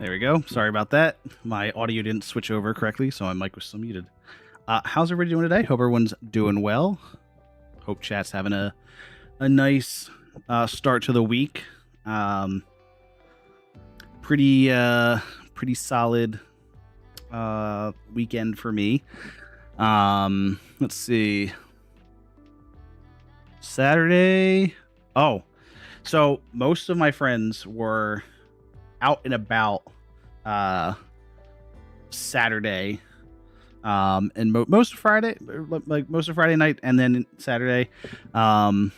There we go. Sorry about that. My audio didn't switch over correctly, so my mic was still muted. How's everybody doing today? Hope everyone's doing well. Hope chat's having a nice start to the week. Pretty solid weekend for me. Let's see. Saturday. Oh, so most of my friends were out and about Saturday, and most of Friday, most of Friday night, and then Saturday. But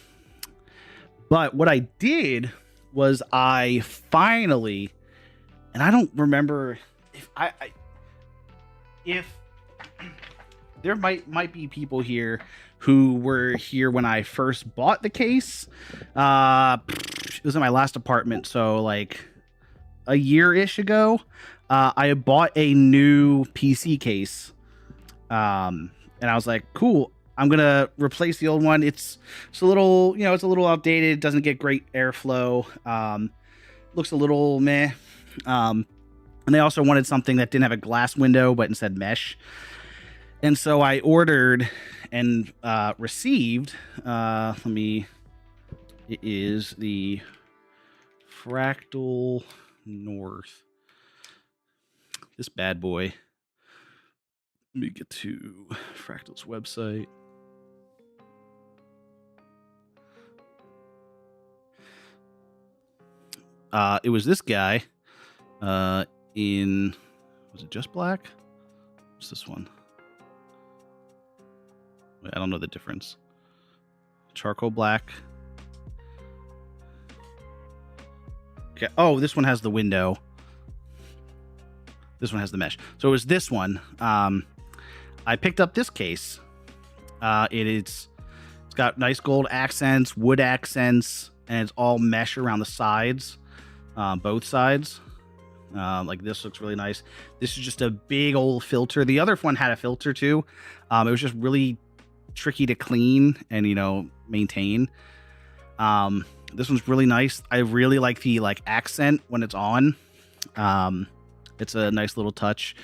what I did was I finally, and I don't remember if there might be people here who were here when I first bought the case. It was in my last apartment, so like a year-ish ago, I bought a new PC case, and I was like, cool, I'm gonna replace the old one. It's a little, it's a little outdated. It doesn't get great airflow. Looks a little meh. And they also wanted something that didn't have a glass window, but instead mesh. And so I ordered and received, it is the Fractal North. This bad boy. Let me get to Fractal's website. It was this guy was it just black? What's this one? Wait, I don't know the difference. Charcoal black. Okay. Oh, this one has the window. This one has the mesh. So it was this one. I picked up this case. It's got nice gold accents, wood accents, and it's all mesh around the sides, both sides. Like this looks really nice. This is just a big old filter. The other one had a filter too. It was just really tricky to clean and maintain. This one's really nice. I really like the accent when it's on. It's a nice little touch.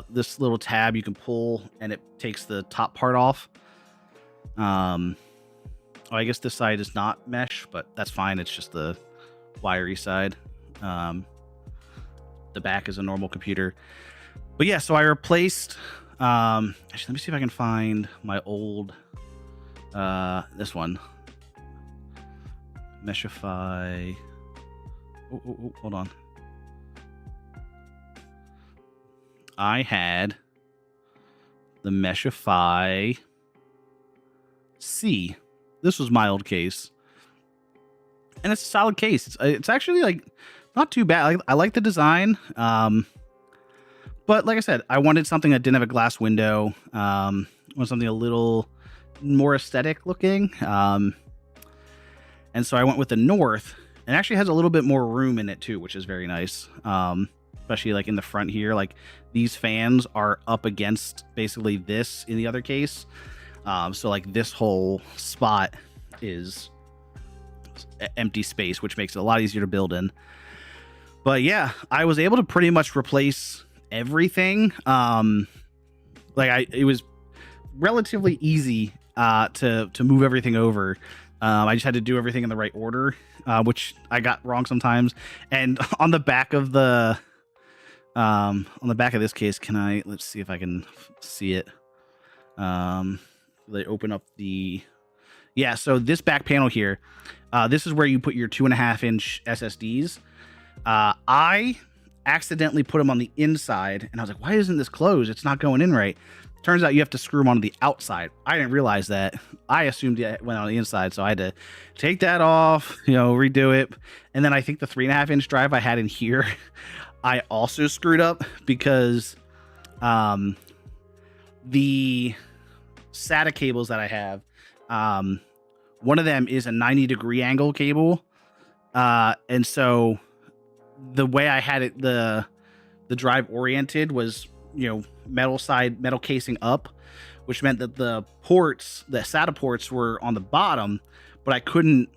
This little tab you can pull and it takes the top part off. I guess this side is not mesh, but that's fine. It's just the wiry side. The back is a normal computer. But yeah, so I replaced, actually, let me see if I can find my old, this one. Meshify. Oh, hold on. I had the Meshify C. This was my old case. And it's a solid case. It's actually not too bad. I like the design. But like I said, I wanted something that didn't have a glass window. I wanted something a little more aesthetic looking. And so I went with the North. It actually has a little bit more room in it too, which is very nice. Especially in the front here. These fans are up against basically this in the other case. So this whole spot is empty space, which makes it a lot easier to build in. But yeah, I was able to pretty much replace everything. It was relatively easy to move everything over. I just had to do everything in the right order, which I got wrong sometimes. And on the back of this case, let's see if I can see it. They open up so this back panel here, this is where you put your 2.5-inch SSDs. I accidentally put them on the inside, and I was like, why isn't this closed? It's not going in right. Turns out you have to screw them onto the outside. I didn't realize that. I assumed it went on the inside, so I had to take that off, redo it. And then I think the 3.5-inch drive I had in here, I also screwed up because the SATA cables that I have, one of them is a 90-degree angle cable. And so the way I had it, the drive oriented was, metal casing up, which meant that the SATA ports were on the bottom, but I couldn't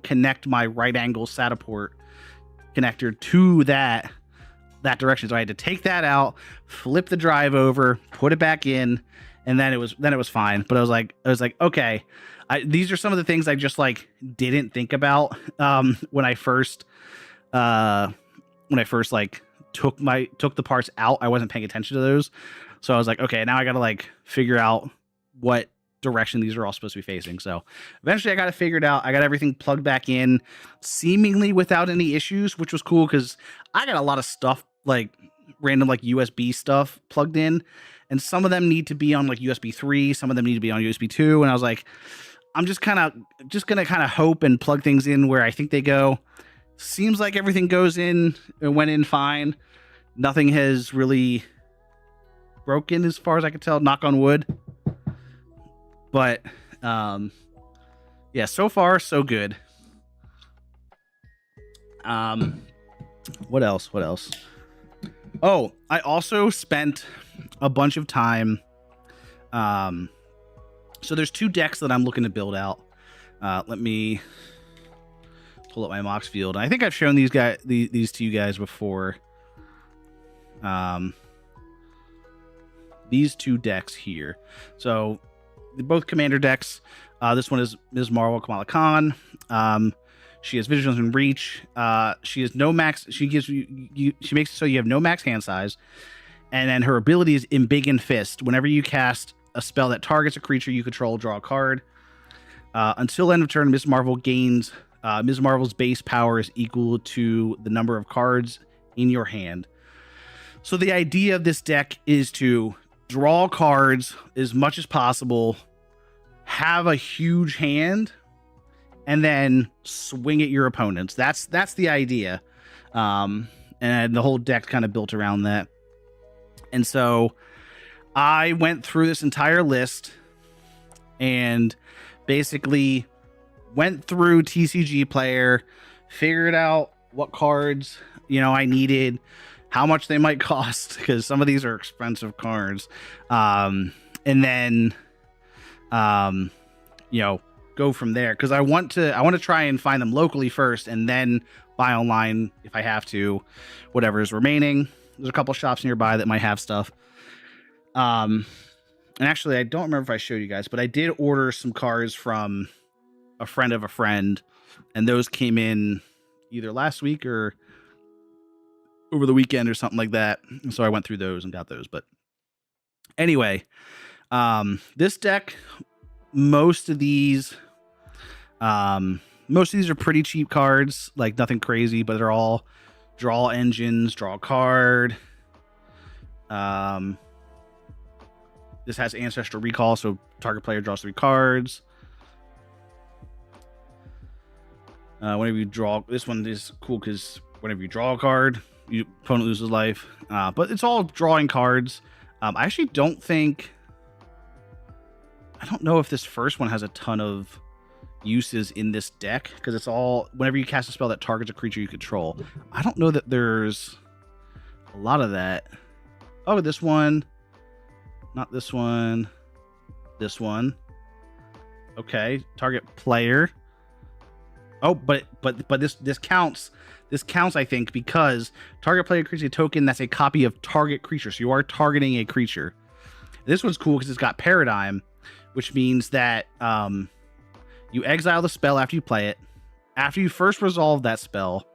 connect my right angle SATA port connector to that that direction. So I had to take that out, flip the drive over, put it back in, and then it was fine. But I was like, okay, these are some of the things I just like didn't think about when I first like took the parts out. I wasn't paying attention to those. So I was like, okay, now I got to like figure out what direction these are all supposed to be facing. So eventually I got it figured out. I got everything plugged back in seemingly without any issues, which was cool because I got a lot of stuff, like random like USB stuff plugged in, and some of them need to be on like USB 3, some of them need to be on USB 2, and I was like, I'm just gonna hope and plug things in where I think they go. Seems like everything goes in and went in fine. Nothing has really broken as far as I can tell, knock on wood. But yeah, so far so good. What else? Oh, I also spent a bunch of time. So there's 2 decks that I'm looking to build out. Let me pull up my Mox field. I think I've shown these to you guys before. These 2 decks here. So both commander decks. This one is Ms. Marvel Kamala Khan. She has Vigilance and Reach. She has no max. She gives you. She makes it so you have no max hand size, and then her ability is Embiggen Fist. Whenever you cast a spell that targets a creature you control, draw a card. Until end of turn, Ms. Marvel gains. Ms. Marvel's base power is equal to the number of cards in your hand. So the idea of this deck is to draw cards as much as possible, have a huge hand, and then swing at your opponents. That's the idea. And the whole deck kind of built around that. And so I went through this entire list and basically went through TCG Player, figured out what cards, I needed, how much they might cost, because some of these are expensive cards. And then, go from there, because I want to try and find them locally first and then buy online if I have to, whatever is remaining. There's a couple shops nearby that might have stuff. And actually, I don't remember if I showed you guys, but I did order some cards from a friend of a friend, and those came in either last week or over the weekend or something like that. And so I went through those and got those. But anyway, this deck, most of these are pretty cheap cards, like nothing crazy, but they're all draw engines, draw a card. This has Ancestral Recall, so target player draws 3 cards. Whenever you draw, this one is cool because whenever you draw a card, your opponent loses life. But it's all drawing cards. I actually don't know if this first one has a ton of uses in this deck, because it's all whenever you cast a spell that targets a creature you control. I don't know that there's a lot of that. Oh, this one. Not this one. This one. Okay, target player. Oh, but this counts. This counts, I think, because target player creates a token that's a copy of target creature. So you are targeting a creature. This one's cool because it's got Paradigm, which means that you exile the spell after you play it. After you first resolve that spell,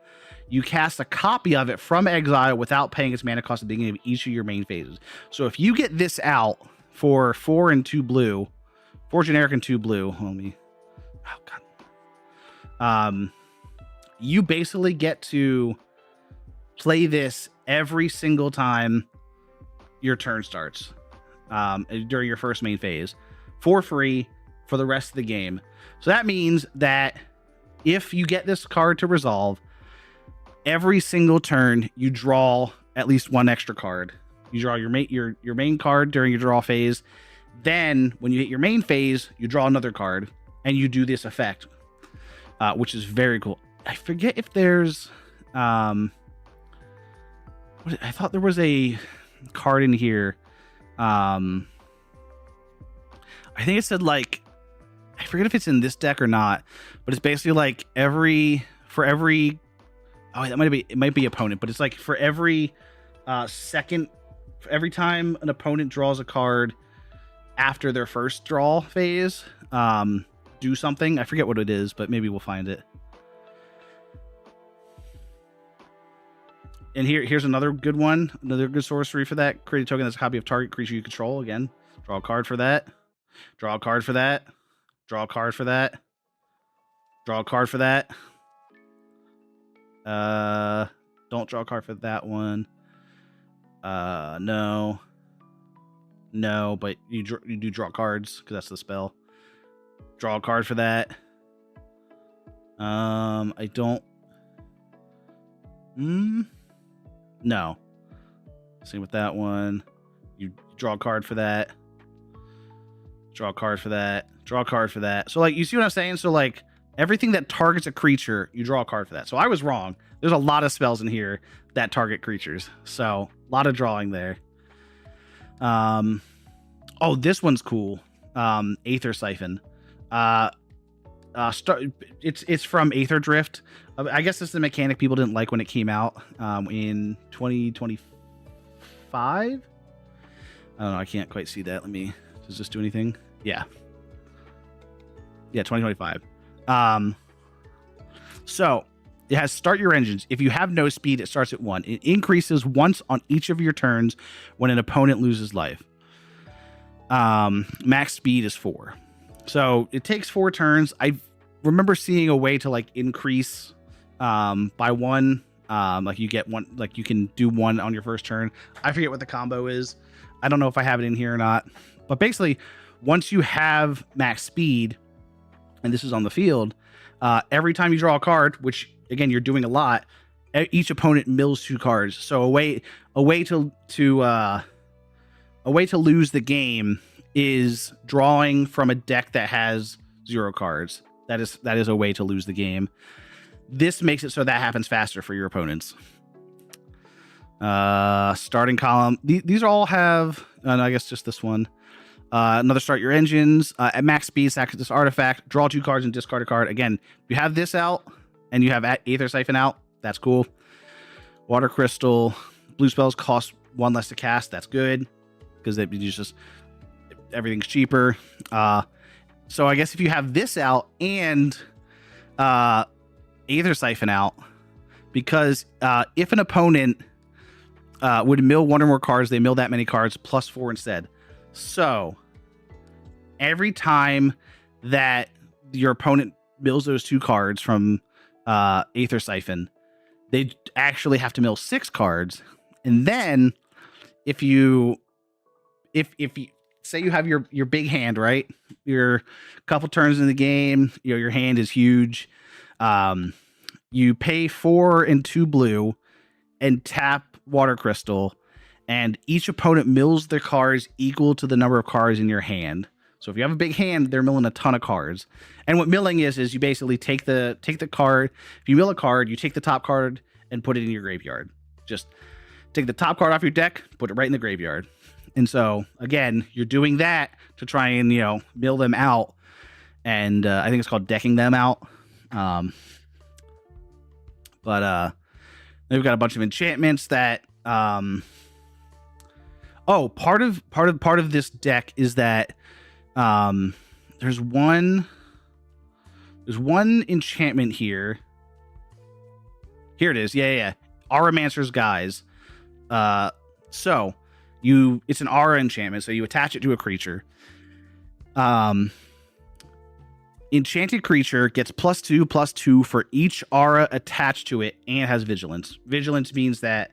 you cast a copy of it from exile without paying its mana cost at the beginning of each of your main phases. So if you get this out for 4 and 2 blue, 4 generic and 2 blue, homie. Oh god. You basically get to play this every single time your turn starts, during your first main phase, for free for the rest of the game. So that means that if you get this card to resolve, every single turn you draw at least 1 extra card. You draw your main card during your draw phase. Then when you hit your main phase, you draw another card and you do this effect, which is very cool. I forget if there's I thought there was a card in here. I think it said, like, I forget if it's in this deck or not, but it's basically like it might be opponent, but it's like for every second, every time an opponent draws a card after their first draw phase, do something. I forget what it is, but maybe we'll find it. And here's another good one, another good sorcery for that. Create a token that's a copy of target creature you control. Again, draw a card for that. Draw a card for that. Draw a card for that. Draw a card for that. Don't draw a card for that one. No, but you do draw cards because that's the spell. Draw a card for that. I don't. No. Same with that one. You draw a card for that. Draw a card for that. Draw a card for that. So, like, you see what I'm saying? So, like, everything that targets a creature, you draw a card for that. So I was wrong. There's a lot of spells in here that target creatures. So a lot of drawing there. Oh, this one's cool. Aether Siphon. It's from Aether Drift. I guess this is the mechanic people didn't like when it came out in 2025. I don't know. I can't quite see that. Does this do anything? Yeah. Yeah, 2025. So it has start your engines. If you have no speed, it starts at 1. It increases once on each of your turns when an opponent loses life. Max speed is 4. So it takes 4 turns. I remember seeing a way to like increase by 1. Like you get 1, like you can do 1 on your first turn. I forget what the combo is. I don't know if I have it in here or not. But basically, once you have max speed, and this is on the field, every time you draw a card, which again you're doing a lot, each opponent mills 2 cards. So a way to lose the game is drawing from a deck that has 0 cards. That is a way to lose the game. This makes it so that happens faster for your opponents. Starting column. These all have, no, I guess just this one. Another start your engines. At max speed, sacrifice this artifact. Draw 2 cards and discard a card. Again, if you have this out and you have Aether Siphon out, that's cool. Water Crystal. Blue spells cost 1 less to cast. That's good because everything's cheaper. So I guess if you have this out and Aether Siphon out, because if an opponent would mill 1 or more cards, they mill that many cards plus 4 instead. So every time that your opponent mills those 2 cards from Aether Siphon, they actually have to mill 6 cards. And then if you say you have your big hand, right? You're a couple turns in the game, your hand is huge. You pay 4 and 2 blue and tap Water Crystal, and each opponent mills their cards equal to the number of cards in your hand. So if you have a big hand, they're milling a ton of cards. And what milling is you basically take the card. If you mill a card, you take the top card and put it in your graveyard. Just take the top card off your deck, put it right in the graveyard. And so again, you're doing that to try and mill them out. And I think it's called decking them out. But they've got a bunch of enchantments that part of this deck is that there's one enchantment here. Here it is. Yeah. Auramancer's Guise. So it's an aura enchantment, so you attach it to a creature. Enchanted creature gets +2/+2 for each aura attached to it and has vigilance. Vigilance means that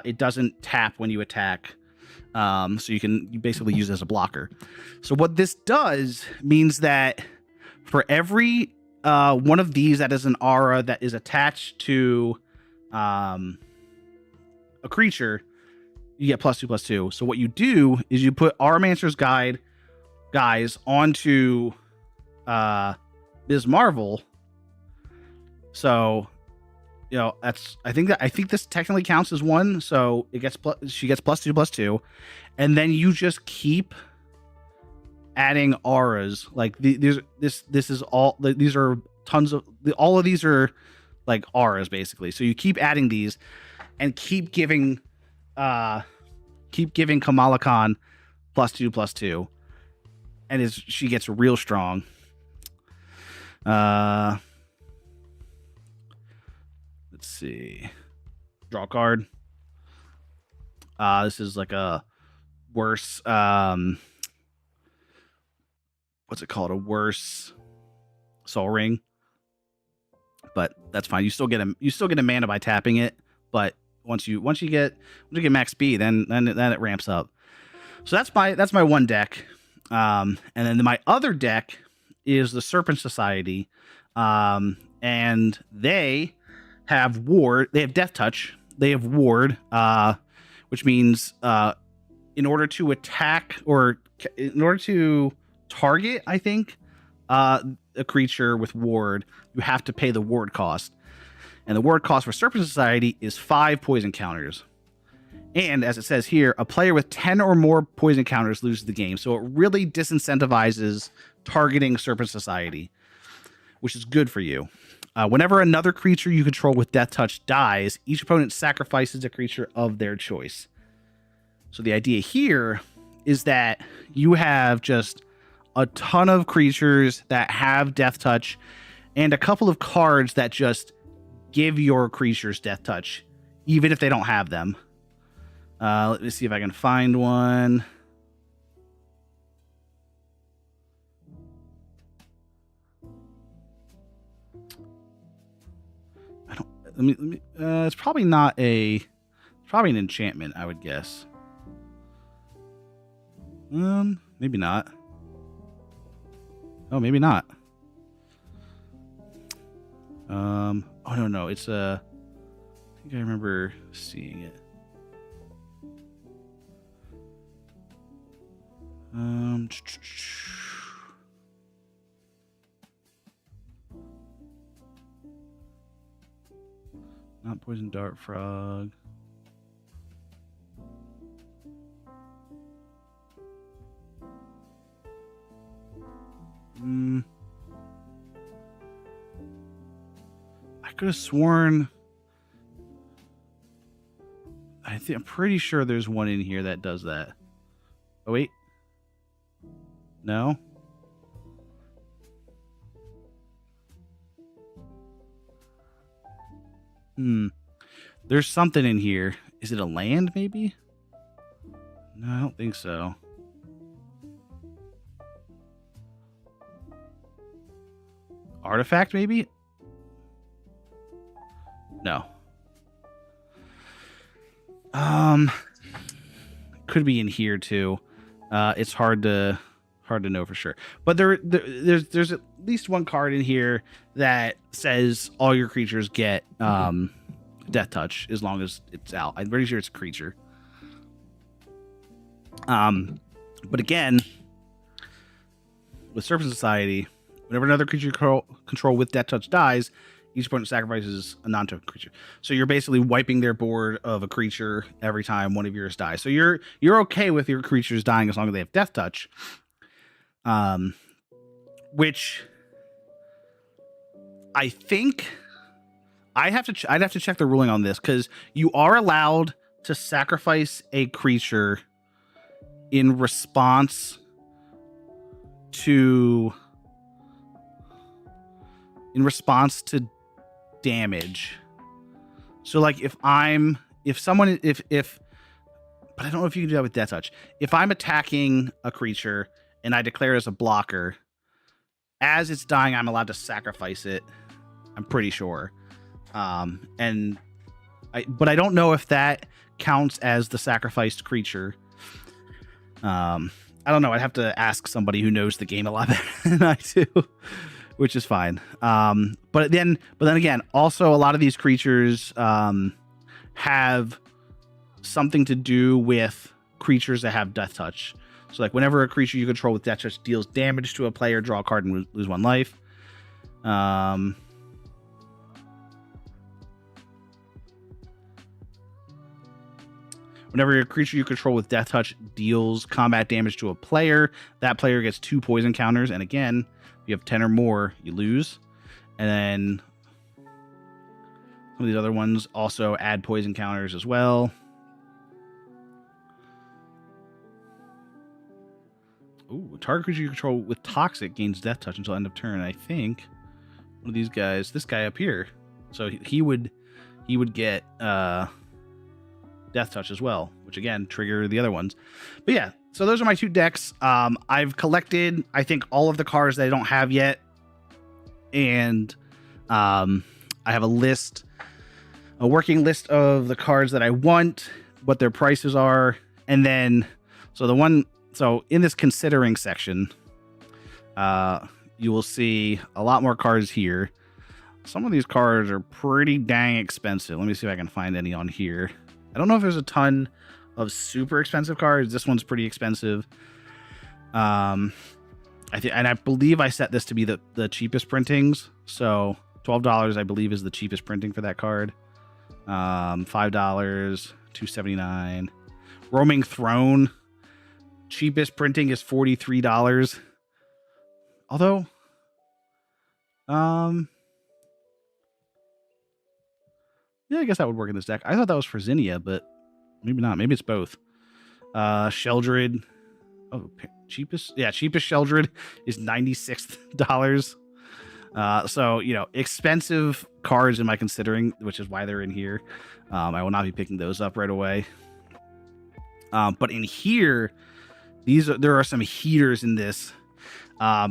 it doesn't tap when you attack. So you basically use it as a blocker. So what this does means that for every one of these that is an aura that is attached to a creature, you get +2/+2. So what you do is you put Auramancer's Guise onto Ms. Marvel. So I think this technically counts as 1. So she gets +2/+2, and then you just keep adding auras. Like these are tons of all of these are like auras basically. So you keep adding these and keep giving keep giving Kamala Khan +2/+2, and she gets real strong. Let's see. Draw a card. This is like a worse. What's it called? A worse Soul Ring. But that's fine. You still get a mana by tapping it. But once you get max speed, then it ramps up. So that's my one deck. And then my other deck is the Serpent Society, and they have ward. They have Death Touch. They have ward, which means in order to attack or in order to target, I think, a creature with ward, you have to pay the ward cost. And the ward cost for Serpent Society is 5 poison counters. And as it says here, a player with 10 or more poison counters loses the game. So it really disincentivizes targeting Serpent Society, which is good for you. Whenever another creature you control with Death Touch dies, each opponent sacrifices a creature of their choice. So the idea here is that you have just a ton of creatures that have Death Touch and a couple of cards that just give your creatures Death Touch, even if they don't have them. Let me see if I can find one. It's probably not probably an enchantment, I would guess. Maybe not. Oh, maybe not. Oh no, it's I think I remember seeing it. Not Poison Dart Frog. I could have sworn. I'm pretty sure there's one in here that does that. Oh wait. No. There's something in here. Is it a land, maybe? No, I don't think so. Artifact, maybe? No. Could be in here too. It's hard to know for sure. But there's at least one card in here that says all your creatures get Death Touch as long as it's out. I'm pretty sure it's a creature. But again, with Serpent Society, whenever another creature you control with Death Touch dies, each opponent sacrifices a non-token creature. So you're basically wiping their board of a creature every time one of yours dies. So you're okay with your creatures dying as long as they have Death Touch. Which I think I'd have to check the ruling on this, because you are allowed to sacrifice a creature in response to damage. So like but I don't know if you can do that with Death Touch. If I'm attacking a creature and I declare it as a blocker, as it's dying, I'm allowed to sacrifice it. I'm pretty sure. But I don't know if that counts as the sacrificed creature. I don't know. I'd have to ask somebody who knows the game a lot better than I do, which is fine. But then again, also a lot of these creatures have something to do with creatures that have Death Touch. So like whenever a creature you control with Death Touch deals damage to a player, draw a card and lose 1 life. Whenever a creature you control with Death Touch deals combat damage to a player, that player gets 2 poison counters. And again, if you have 10 or more, you lose. And then some of these other ones also add poison counters as well. Ooh, target creature you control with toxic gains death touch until end of turn. I think one of these guys, this guy up here. So he would get death touch as well, which again trigger the other ones. But yeah, so those are my 2 decks. I've collected, I think, all of the cards that I don't have yet, and I have a working list of the cards that I want, what their prices are, and then so in this considering section, you will see a lot more cards here. Some of these cards are pretty dang expensive. Let me see if I can find any on here. I don't know if there's a ton of super expensive cards. This one's pretty expensive. I believe I set this to be the cheapest printings. So $12, I believe, is the cheapest printing for that card. $5, $2.79. Roaming Throne, cheapest printing is $43. Although, yeah, I guess that would work in this deck. I thought that was for Zinnia, but maybe not. Maybe it's both. Sheldred. Oh, cheapest Sheldred is $96. So, expensive cards am I considering, which is why they're in here. I will not be picking those up right away. But in here, there are some heaters in this.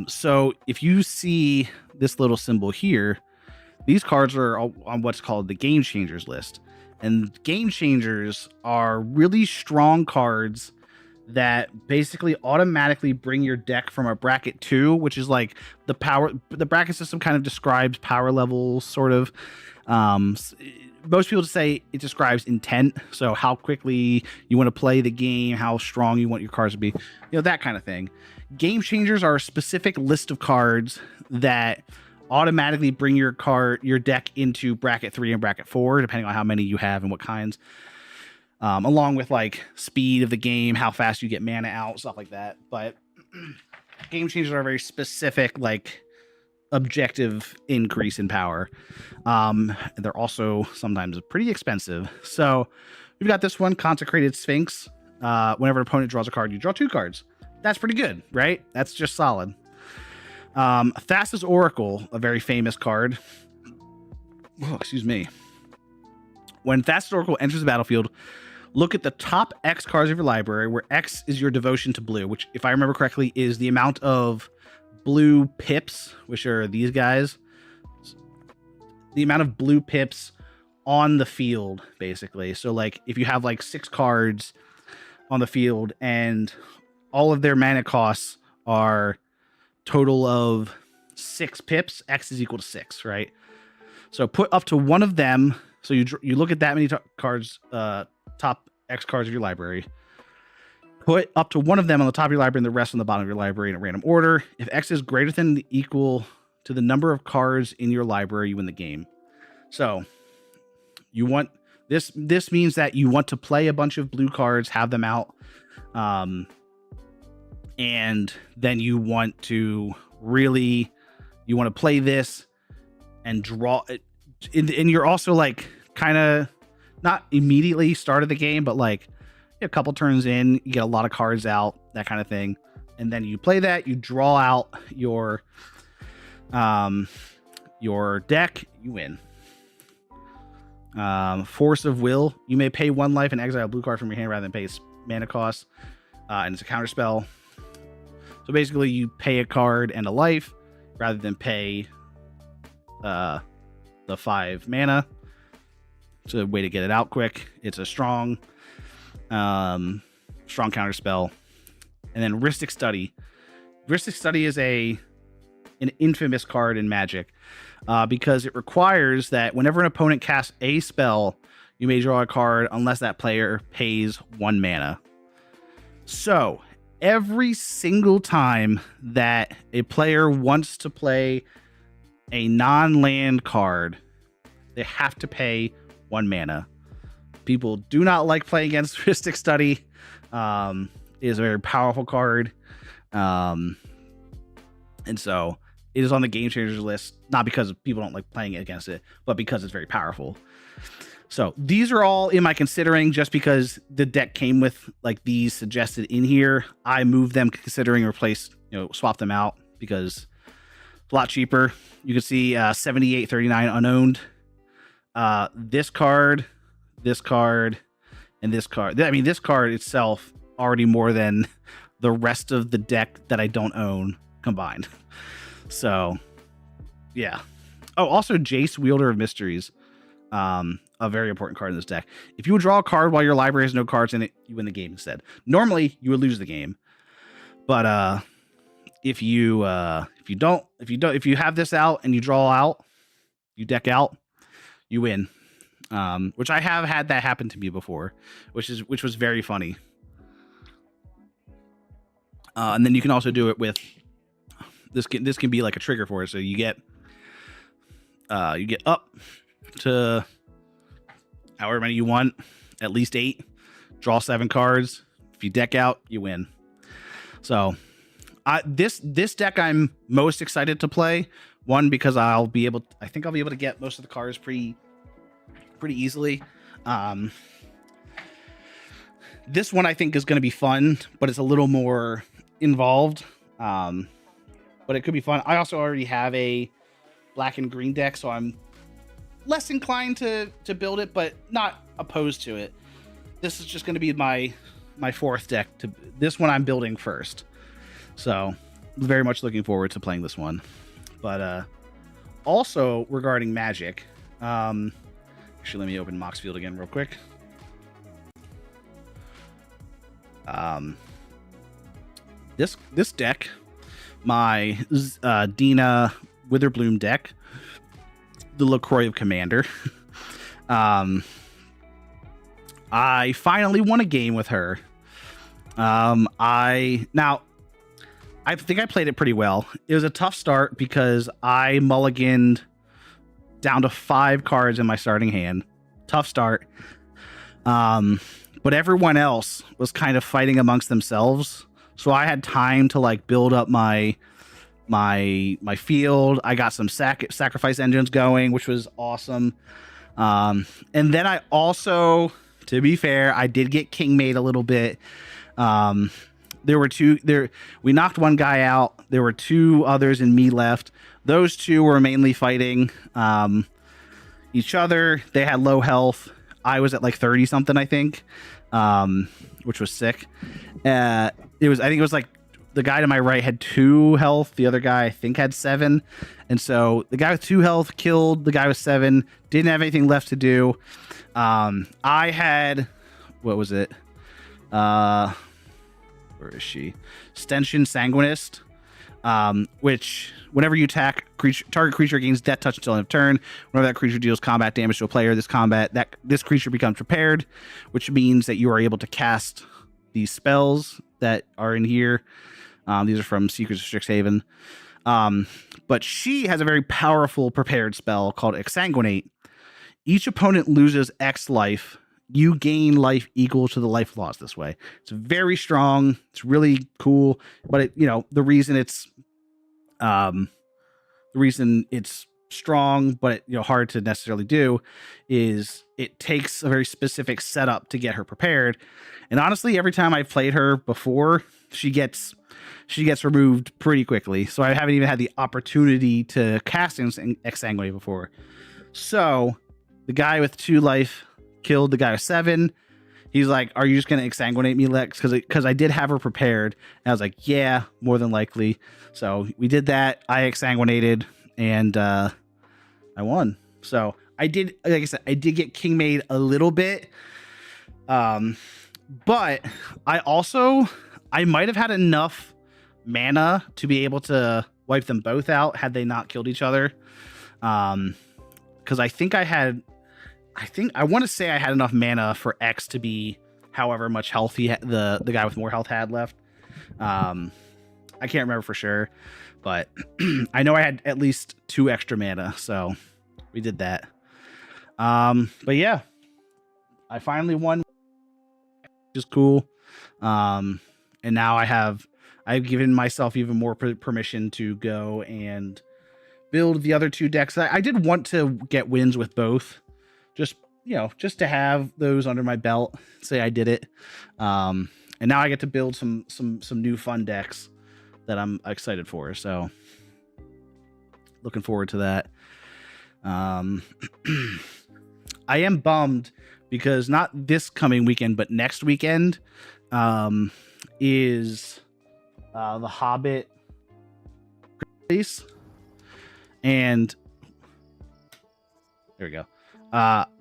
So if you see this little symbol here, these cards are on what's called the Game Changers list. And Game Changers are really strong cards that basically automatically bring your deck from a bracket 2, which is like the bracket system kind of describes power levels, sort of. Most people say it describes intent, so how quickly you want to play the game, how strong you want your cards to be, that kind of thing. Game Changers are a specific list of cards that automatically bring your deck into bracket 3 and bracket 4, depending on how many you have and what kinds. Along with like speed of the game, how fast you get mana out, stuff like that. But Game Changers are a very specific, like, objective increase in power. They're also sometimes pretty expensive. So we've got this one, Consecrated Sphinx. Whenever an opponent draws a card, you draw 2 cards. That's pretty good, right? That's just solid. Thassa's Oracle, a very famous card. Oh, excuse me. When Thassa's Oracle enters the battlefield, look at the top X cards of your library, where X is your devotion to blue, which, if I remember correctly, is the amount of blue pips, which are these guys. The amount of blue pips on the field, basically. So, like, if you have, like, 6 cards on the field and all of their mana costs are total of 6 pips, X is equal to 6, right? So put up to one of them. So you look at that many cards, top X cards of your library. Put up to one of them on the top of your library and the rest on the bottom of your library in a random order. If X is greater than equal to the number of cards in your library, you win the game. So you want this means that you want to play a bunch of blue cards, have them out, and then you want to play this and draw it. And you're also, like, kind of not immediately started the game, but like a couple turns in, you get a lot of cards out, that kind of thing. And then you play that, you draw out your deck, you win. Force of Will, you may pay 1 life and exile a blue card from your hand rather than pay its mana cost. And it's a counter spell. So basically you pay a card and a life rather than pay the 5 mana. It's a way to get it out quick. It's a strong counter spell. And then Rhystic Study. Rhystic Study is an infamous card in Magic because it requires that whenever an opponent casts a spell, you may draw a card unless that player pays 1 mana. So every single time that a player wants to play a non-land card, they have to pay 1 mana. People do not like playing against Rhystic Study. It is a very powerful card. And so it is on the game changers list, not because people don't like playing against it, but because it's very powerful. So these are all in my considering, just because the deck came with like these suggested in here. I moved them considering replace, swap them out because it's a lot cheaper. You can see 78.39 unowned. This card, and this card. I mean, this card itself already more than the rest of the deck that I don't own combined. So, yeah. Oh, also Jace, Wielder of Mysteries. A very important card in this deck. If you would draw a card while your library has no cards in it, you win the game instead. Normally, you would lose the game, but if you have this out and you draw out, you deck out, you win. Which I have had that happen to me before, which was very funny. And then you can also do it with this can be like a trigger for it. So you get up to however many you want, at least 8, draw 7 cards. If you deck out, you win. So this deck I'm most excited to play. One, because I think I'll be able to get most of the cards pretty easily. This one I think is going to be fun, but it's a little more involved. But it could be fun. I also already have a black and green deck, so I'm less inclined to build it, but not opposed to it. This is just going to be my 4th deck. This one I'm building first, so very much looking forward to playing this one. But also regarding Magic, actually let me open Moxfield again real quick. This deck, my Dina Witherbloom deck, the Lackr of Commander. I finally won a game with her. I think I played it pretty well. It was a tough start because I mulliganed down to 5 cards in my starting hand. Tough start. But everyone else was kind of fighting amongst themselves, so I had time to like build up my field. I got some sacrifice engines going, which was awesome. And then I also, to be fair, I did get king made a little bit. There were 2 there. We knocked one guy out. There were 2 others and me left. Those 2 were mainly fighting each other. They had low health. I was at like 30 something, I think, which was sick. I think it was like the guy to my right had 2 health. The other guy I think had 7. And so the guy with 2 health killed the guy with 7. Didn't have anything left to do. I had, what was it? Where is she? Stension Sanguinist, which whenever you attack, target creature gains death touch until end of turn. Whenever that creature deals combat damage to a player, this creature becomes prepared, which means that you are able to cast these spells that are in here. These are from Secrets of Strixhaven. But she has a very powerful prepared spell called Exsanguinate. Each opponent loses X life. You gain life equal to the life lost this way. It's very strong. It's really cool. But the reason it's strong, but hard to necessarily do, is it takes a very specific setup to get her prepared. And honestly, every time I've played her before, she gets removed pretty quickly. So I haven't even had the opportunity to cast Exsanguinate before. So the guy with 2 life killed the guy with 7. He's like, "Are you just gonna Exsanguinate me, Lex?" Because I did have her prepared. And I was like, "Yeah, more than likely." So we did that. I Exsanguinated, and I won. So I did, like I said, I did get king made a little bit. But I might have had enough mana to be able to wipe them both out had they not killed each other. Because I want to say I had enough mana for X to be however much health the guy with more health had left. I can't remember for sure, but I know I had at least 2 extra mana, so we did that. But yeah, I finally won, which is cool. And now I've given myself even more permission to go and build the other 2 decks. I did want to get wins with both, just just to have those under my belt. Say I did it, and now I get to build some new fun decks that I'm excited for. So looking forward to that. I am bummed because not this coming weekend, but next weekend is the Hobbit release, and there we go.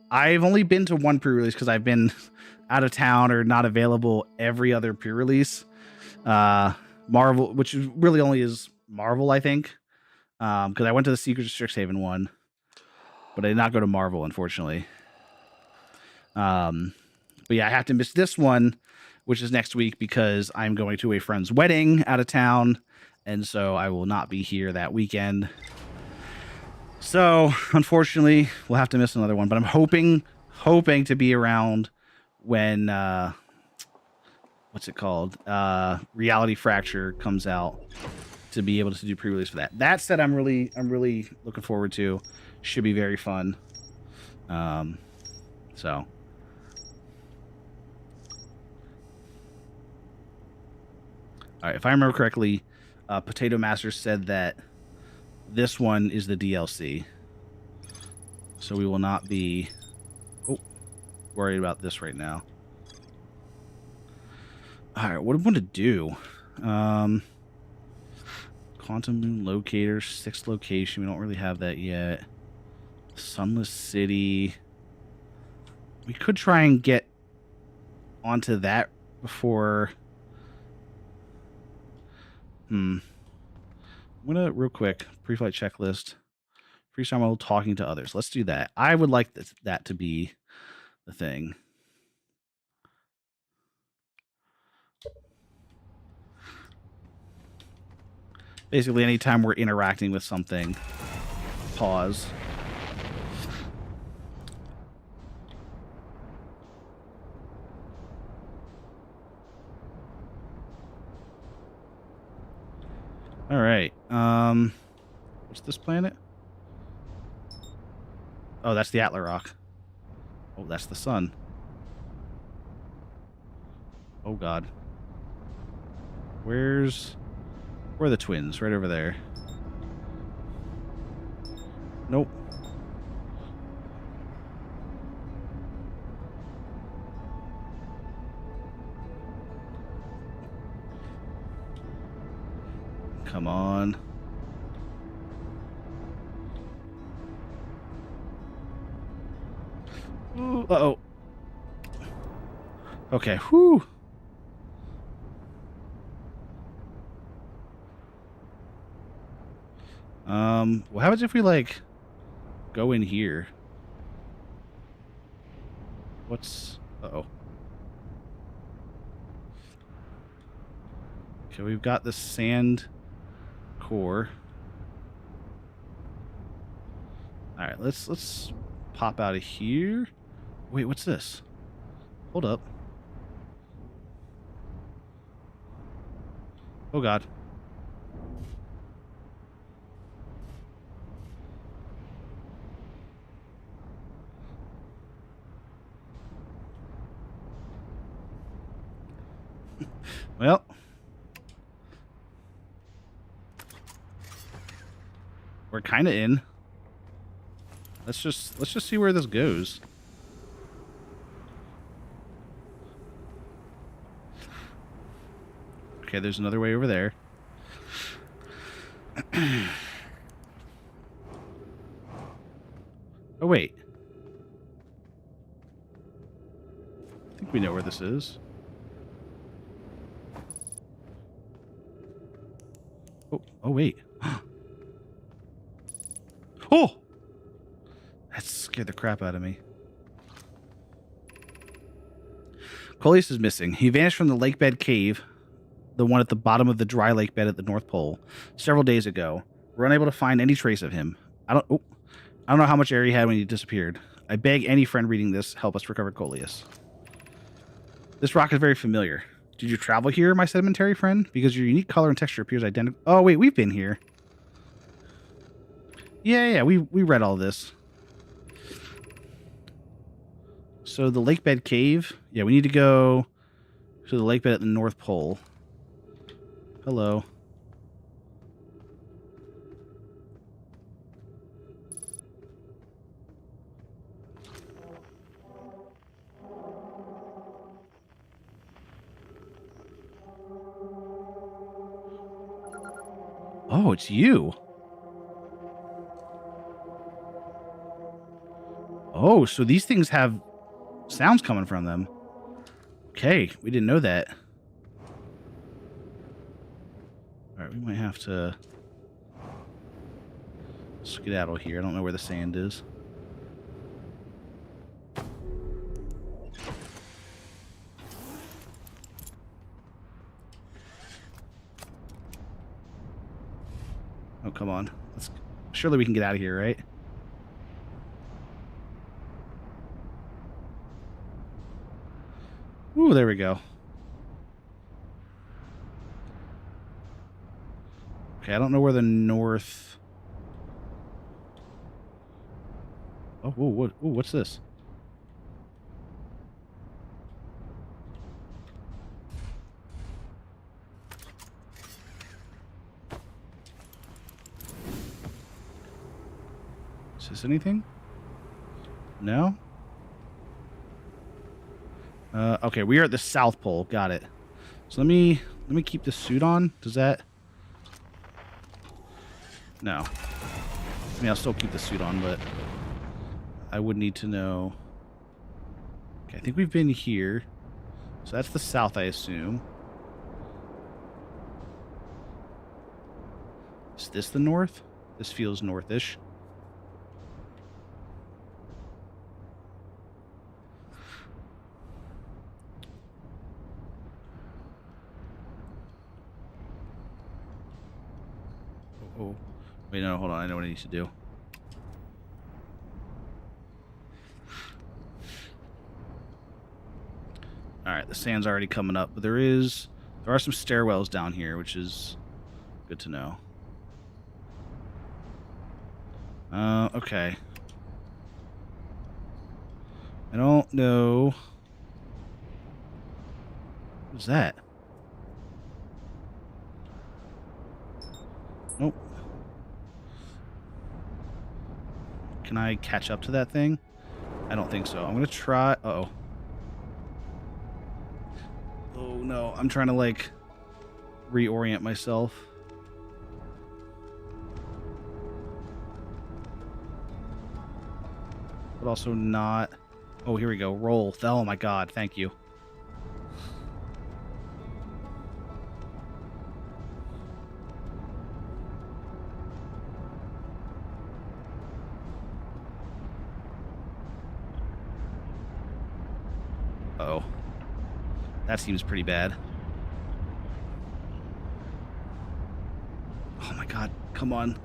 I've only been to one pre-release because I've been out of town or not available every other pre-release. Marvel, which really only is Marvel, I think, because I went to the Secret of Strixhaven one, but I did not go to Marvel, unfortunately. But yeah, I have to miss this one, which is next week, because I'm going to a friend's wedding out of town, and so I will not be here that weekend. So unfortunately, we'll have to miss another one. But I'm hoping to be around when what's it called? Reality Fracture comes out, to be able to do pre-release for that. That said, I'm really looking forward to. Should be very fun. So. All right, if I remember correctly, Potato Master said that this one is the DLC. So we will not be worried about this right now. All right, what do I want to do? Quantum Moon Locator, 6th location. We don't really have that yet. Sunless City. We could try and get onto that before... I'm gonna, real quick, pre-flight checklist. Freestyle mode, talking to others. Let's do that. I would like that to be the thing. Basically, anytime we're interacting with something, pause. All right. What's this planet? Oh, that's the Atla Rock. Oh, that's the sun. Oh God. Where are the twins? Right over there. Nope. Come on. Ooh, uh-oh. Okay, whew. What happens if we, like, go in here? What's... Uh-oh. Okay, we've got the sand core. Alright, let's pop out of here. Wait, what's this? Hold up. Oh God. Well, we're kind of in. Let's just see where this goes. Okay, there's another way over there. Oh wait. I think we know where this is. Oh wait. Oh! That scared the crap out of me. Coleus is missing. He vanished from the lake bed cave, the one at the bottom of the dry lake bed at the North Pole, several days ago. We're unable to find any trace of him. I don't know how much air he had when he disappeared. I beg any friend reading this, help us recover Coleus. This rock is very familiar. Did you travel here, my sedimentary friend? Because your unique color and texture appears identical. Oh, wait, we've been here. Yeah, we read all this. So the lake bed cave. Yeah, we need to go to the lake bed at the North Pole. Hello. Oh, it's you. Oh, so these things have sounds coming from them. Okay, we didn't know that. All right, we might have to skedaddle here. I don't know where the sand is. Oh, come on. Surely we can get out of here, right? Ooh, there we go. Okay, I don't know where the north... Oh, what's this? Is this anything? No? Okay, we are at the South Pole. Got it. So let me keep this suit on. Does that... No. I mean, I'll still keep the suit on, but I would need to know... Okay, I think we've been here. So that's the south, I assume. Is this the north? This feels northish. Oh, wait, no, hold on. I know what I need to do. All right, the sand's already coming up, but there are some stairwells down here, which is good to know. Okay. I don't know. What's that? Nope. Can I catch up to that thing? I don't think so. I'm gonna try... Uh-oh. Oh, no. I'm trying to, like, reorient myself. But also not... Oh, here we go. Roll. Oh, my God. Thank you. Uh-oh. That seems pretty bad. Oh, my God. Come on.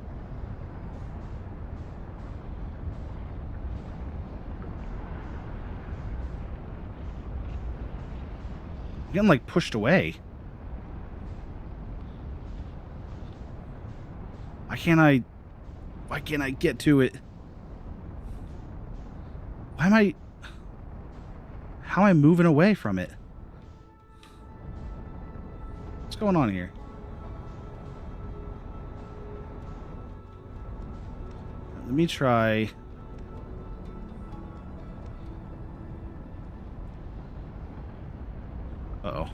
I'm getting, like, pushed away. Why can't I get to it? How am I moving away from it? What's going on here? Let me try... Uh-oh.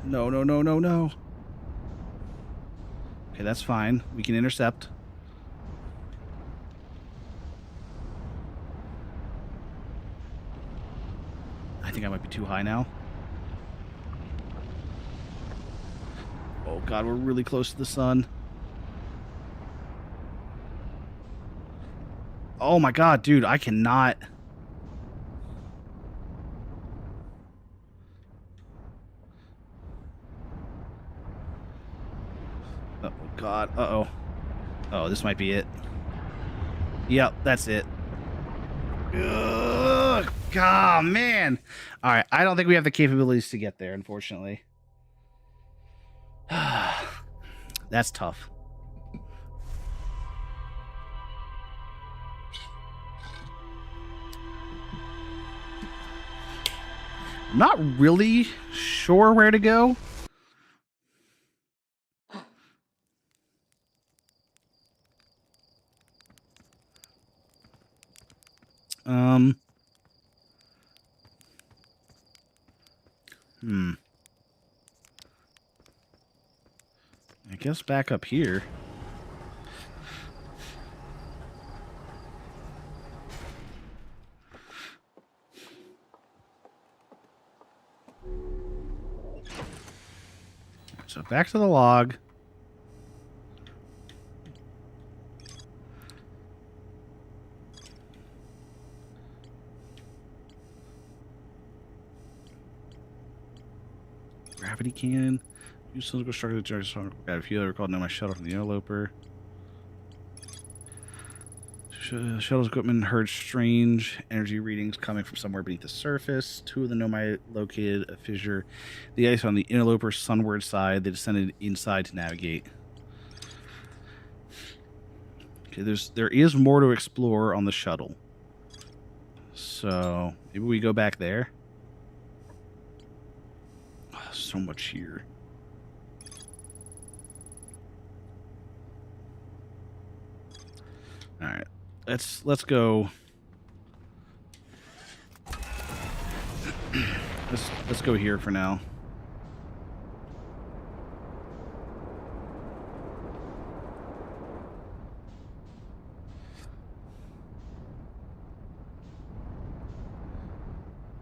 No. Okay, that's fine. We can intercept. I think I might be too high now. Oh, God, we're really close to the sun. Oh, my God, dude, I cannot... Oh, God. Uh-oh. Oh, this might be it. Yep, that's it. Ugh, God, man. All right, I don't think we have the capabilities to get there, unfortunately. That's tough. I'm not really sure where to go. I guess back up here. So back to the log. Gravity cannon. Use cylindrical structure to charge. Got a few that recalled. Know my shuttle from the interloper. Shuttle's equipment heard strange energy readings coming from somewhere beneath the surface. Two of the Nomai located a fissure, the ice on the interloper's sunward side. They descended inside to navigate. Okay, there is more to explore on the shuttle. So maybe we go back there. Oh, so much here. All right. Let's go. let's go here for now.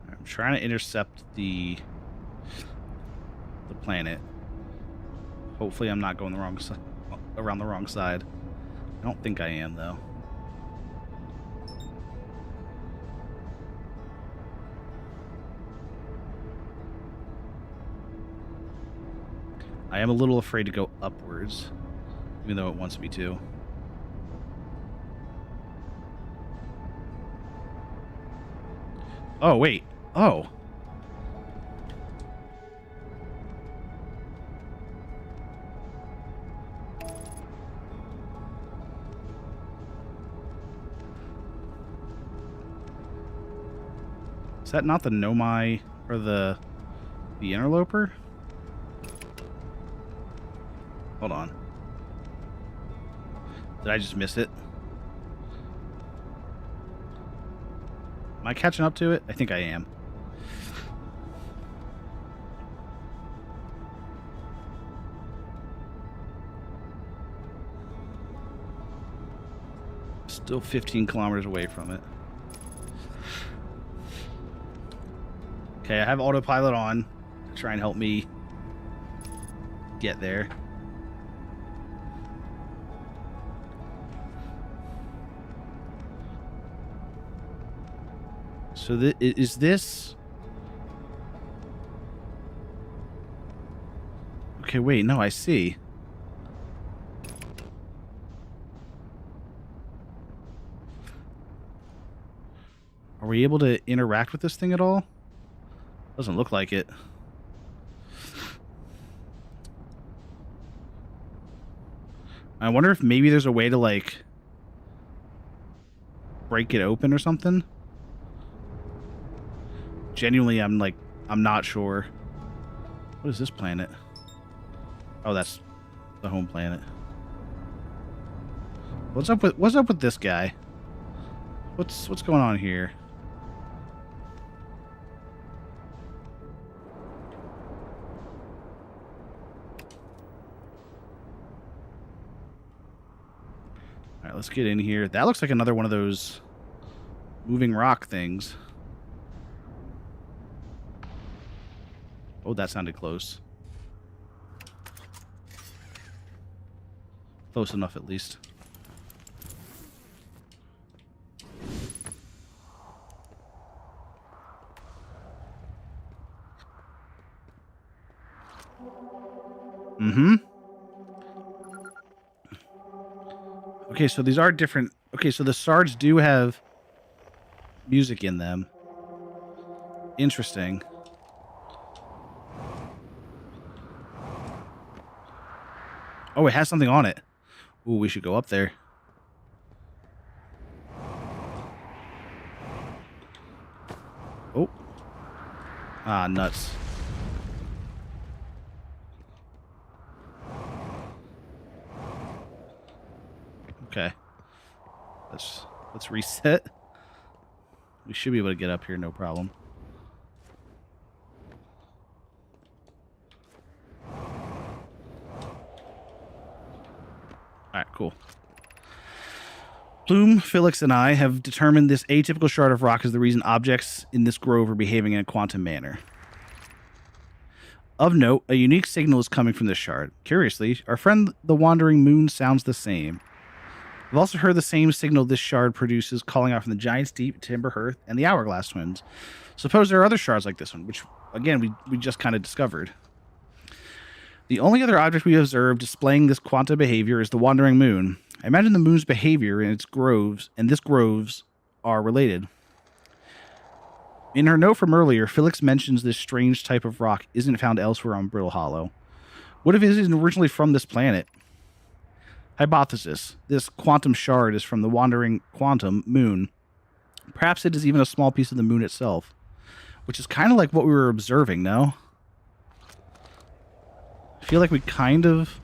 I'm trying to intercept the planet. Hopefully I'm not going around the wrong side. I don't think I am, though. I am a little afraid to go upwards, even though it wants me to. Oh, wait. Oh. Is that not the Nomai or the interloper? Hold on. Did I just miss it? Am I catching up to it? I think I am. Still 15 kilometers away from it. Okay, I have autopilot on to try and help me get there. So is this... Okay, wait, no, I see. Are we able to interact with this thing at all? Doesn't look like it. I wonder if maybe there's a way to, like, break it open or something. Genuinely, I'm not sure. What is this planet? Oh, that's the home planet. What's up with this guy? What's going on here? All right, let's get in here. That looks like another one of those moving rock things. Oh, that sounded close. Close enough, at least. Mm-hmm. Okay, so these are different. Okay, so the shards do have music in them. Interesting. Oh, it has something on it. Ooh, we should go up there. Oh. Ah, nuts. Okay. Let's reset. We should be able to get up here, no problem. Alright, cool. Plume, Felix, and I have determined this atypical shard of rock is the reason objects in this grove are behaving in a quantum manner. Of note, a unique signal is coming from this shard. Curiously, our friend the Wandering Moon sounds the same. I've also heard the same signal this shard produces calling out from the Giant's Deep, Timber Hearth, and the Hourglass Twins. Suppose there are other shards like this one, which, again, we just kind of discovered. The only other object we observed displaying this quantum behavior is the Wandering Moon. I imagine the moon's behavior and its groves are related. In her note from earlier, Felix mentions this strange type of rock isn't found elsewhere on Brittle Hollow. What if it isn't originally from this planet? Hypothesis. This quantum shard is from the Wandering Quantum Moon. Perhaps it is even a small piece of the moon itself. Which is kind of like what we were observing, no? I feel like we kind of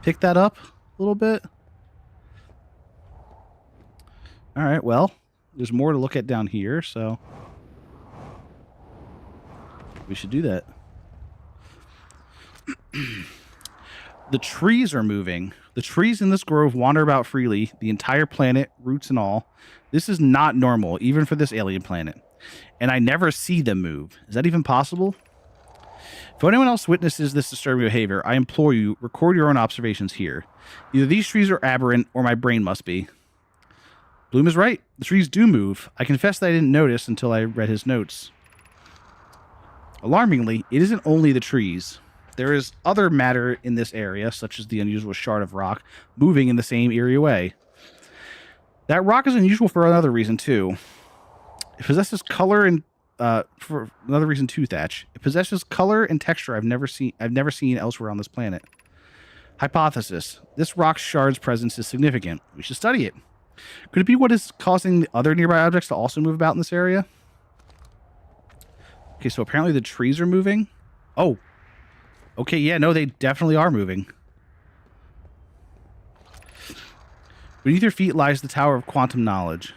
picked that up a little bit. Alright, well, there's more to look at down here, so we should do that. The trees are moving. The trees in this grove wander about freely, the entire planet, roots and all. This is not normal, even for this alien planet. And I never see them move. Is that even possible? If anyone else witnesses this disturbing behavior, I implore you, record your own observations here. Either these trees are aberrant, or my brain must be. Bloom is right. The trees do move. I confess that I didn't notice until I read his notes. Alarmingly, it isn't only the trees. There is other matter in this area, such as the unusual shard of rock, moving in the same eerie way. That rock is unusual for another reason, too. It possesses color and for another reason too, Thatch. It possesses color and texture I've never seen elsewhere on this planet. Hypothesis. This rock shard's presence is significant. We should study it. Could it be what is causing the other nearby objects to also move about in this area? Okay, so apparently the trees are moving. Oh. Okay, yeah, no, they definitely are moving. Beneath your feet lies the Tower of Quantum Knowledge.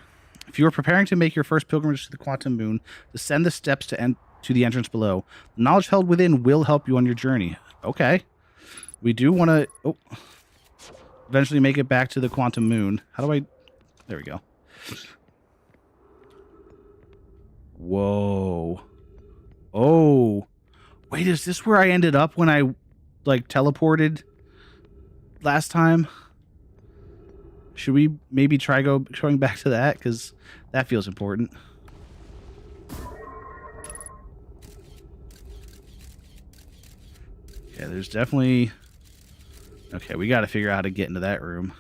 If you are preparing to make your first pilgrimage to the Quantum Moon, descend the steps to the entrance below. The knowledge held within will help you on your journey. Okay. We do want to eventually make it back to the Quantum Moon. How do I... There we go. Whoa. Oh. Wait, is this where I ended up when I, like, teleported last time? Should we maybe try going back to that? Because that feels important. Yeah, there's definitely... Okay, we got to figure out how to get into that room.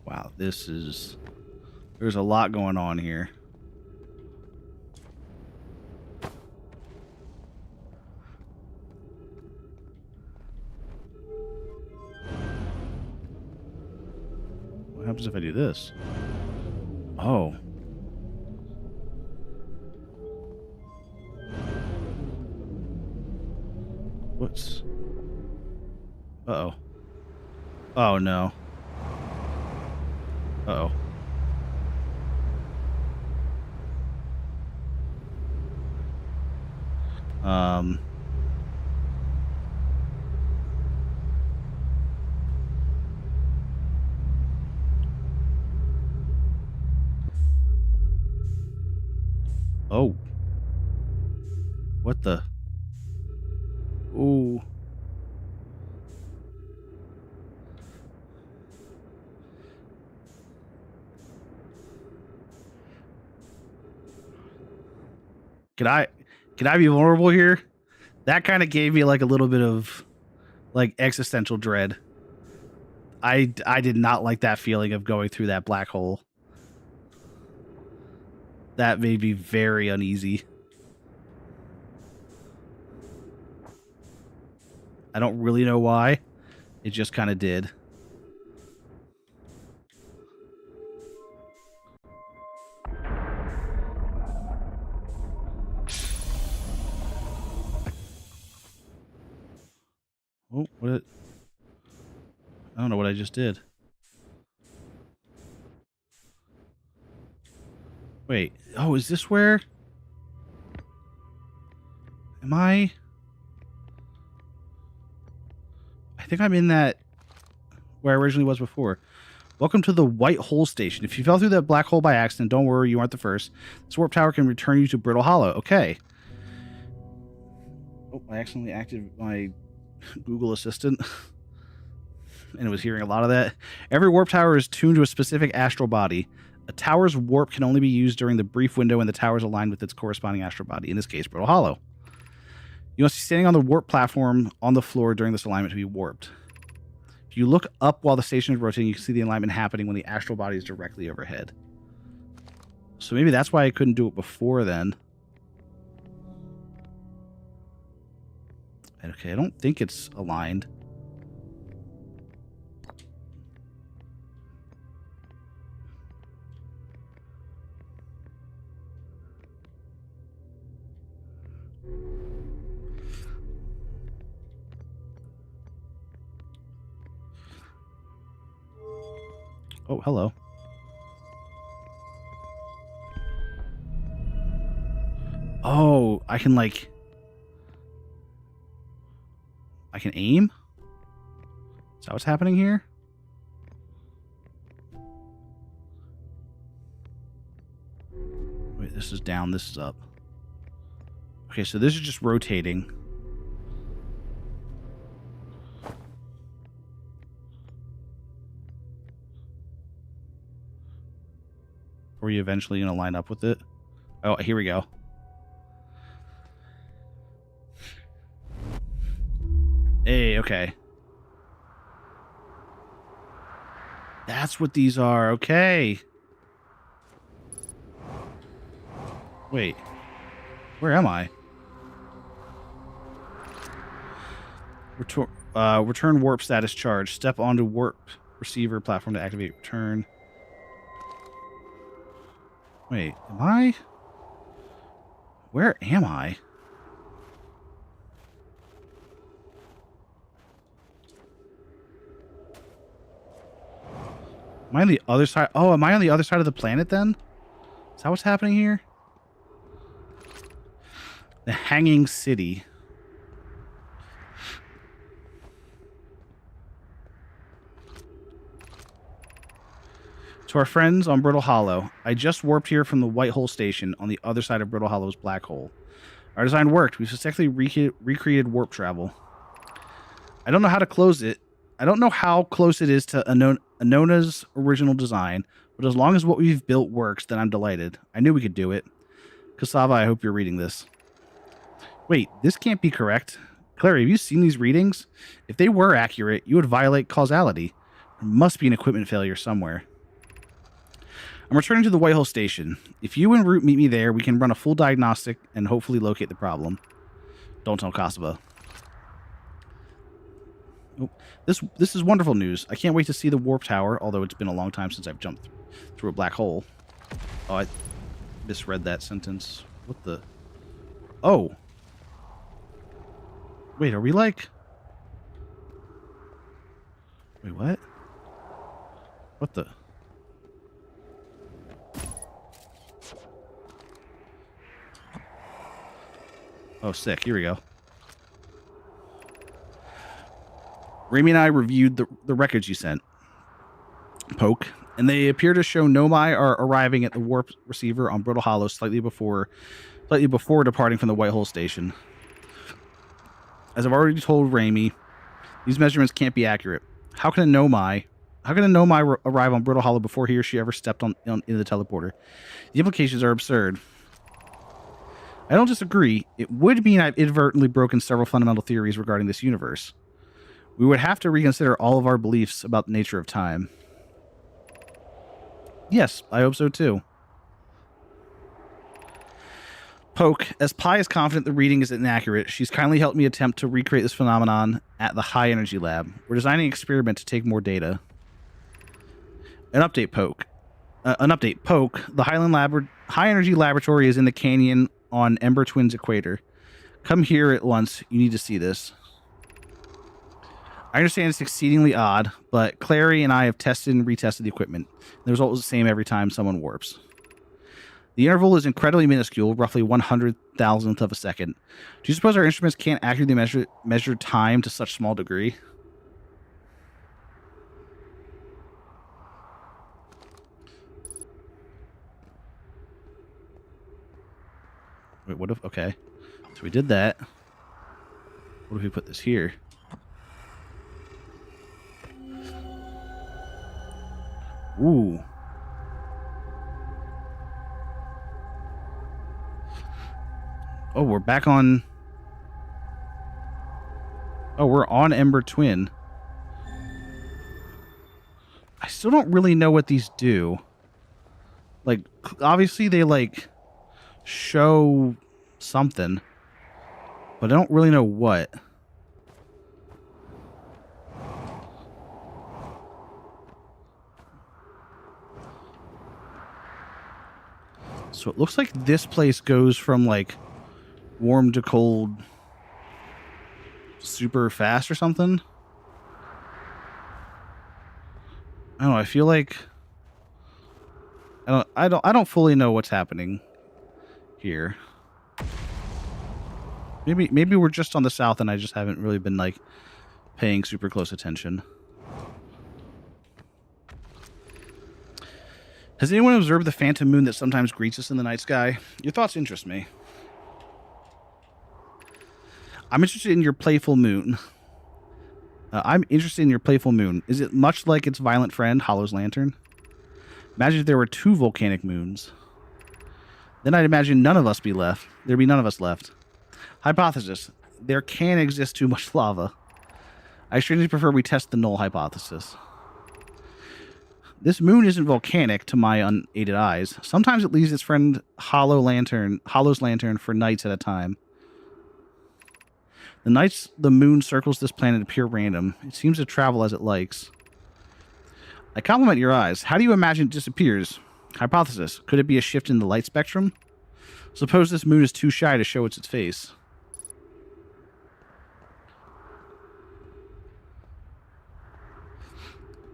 Wow, this is... There's a lot going on here. What happens if I do this? Oh. What's... Uh-oh. Oh, no. Uh-oh. Oh. What the? Ooh. Can I be vulnerable here? That kind of gave me like a little bit of like existential dread. I did not like that feeling of going through that black hole. That made me very uneasy. I don't really know why. It just kind of did. Oh, what? I don't know what I just did. Wait. Oh, is this where? Am I? I think I'm in that where I originally was before. Welcome to the White Hole Station. If you fell through that black hole by accident, don't worry, you aren't the first. This warp tower can return you to Brittle Hollow. Okay. Oh, I accidentally activated my Google Assistant. And it was hearing a lot of that. Every warp tower is tuned to a specific astral body. A tower's warp can only be used during the brief window when the tower is aligned with its corresponding astral body, in this case, Brittle Hollow. You must be standing on the warp platform on the floor during this alignment to be warped. If you look up while the station is rotating, you can see the alignment happening when the astral body is directly overhead. So maybe that's why I couldn't do it before then. Okay, I don't think it's aligned. Oh, hello. Oh, I can like... I can aim? Is that what's happening here? Wait, this is down, this is up. Okay, so this is just rotating. Are you eventually going to line up with it? Oh, here we go. Hey, okay. That's what these are. Okay. Wait. Where am I? Return warp status charge. Step onto warp receiver platform to activate return. Wait, am I? Where am I? Am I on the other side? Oh, am I on the other side of the planet then? Is that what's happening here? The Hanging City. To our friends on Brittle Hollow, I just warped here from the White Hole Station on the other side of Brittle Hollow's black hole. Our design worked. We successfully recreated warp travel. I don't know how to close it. I don't know how close it is to Anona's original design, but as long as what we've built works, then I'm delighted. I knew we could do it. Kasava, I hope you're reading this. Wait, this can't be correct. Clary, have you seen these readings? If they were accurate, you would violate causality. There must be an equipment failure somewhere. I'm returning to the White Hole Station. If you and Root meet me there, we can run a full diagnostic and hopefully locate the problem. Don't tell Kasava. Oh, this is wonderful news. I can't wait to see the warp tower, although it's been a long time since I've jumped through a black hole. Oh, I misread that sentence. What the... Oh. Wait, are we like... Wait, what? What the... Oh, sick. Here we go. Rami and I reviewed the records you sent, Poke, and they appear to show Nomai are arriving at the warp receiver on Brittle Hollow slightly before departing from the White Hole Station. As I've already told Rami, these measurements can't be accurate. How can a Nomai arrive on Brittle Hollow before he or she ever stepped into the teleporter? The implications are absurd. I don't disagree. It would mean I've inadvertently broken several fundamental theories regarding this universe. We would have to reconsider all of our beliefs about the nature of time. Yes, I hope so too. Poke, as Pi is confident the reading is inaccurate, she's kindly helped me attempt to recreate this phenomenon at the high energy lab. We're designing an experiment to take more data. An update, Poke. The high energy laboratory is in the canyon on Ember Twins equator. Come here at once. You need to see this. I understand it's exceedingly odd, but Clary and I have tested and retested the equipment. The result is the same every time someone warps. The interval is incredibly minuscule, roughly 100,000th of a second. Do you suppose our instruments can't accurately measure time to such small degree? Wait, what if... Okay. So we did that. What if we put this here? Ooh. Oh, we're back on... Oh, we're on Ember Twin. I still don't really know what these do. Like, obviously they, like, show something. But I don't really know what. So it looks like this place goes from, like, warm to cold super fast or something. I don't know, I feel like I don't fully know what's happening here. Maybe we're just on the south and I just haven't really been like paying super close attention. Has anyone observed the phantom moon that sometimes greets us in the night sky? Your thoughts interest me. I'm interested in your playful moon. Is it much like its violent friend, Hollow's lantern? Imagine if there were 2 volcanic moons. Then I'd imagine there'd be none of us left. Hypothesis. There can exist too much lava. I strangely prefer we test the null hypothesis. This moon isn't volcanic to my unaided eyes. Sometimes it leaves its friend Hollow's lantern for nights at a time. The nights the moon circles this planet appear random. It seems to travel as it likes. I compliment your eyes. How do you imagine it disappears? Hypothesis. Could it be a shift in the light spectrum? Suppose this moon is too shy to show its face.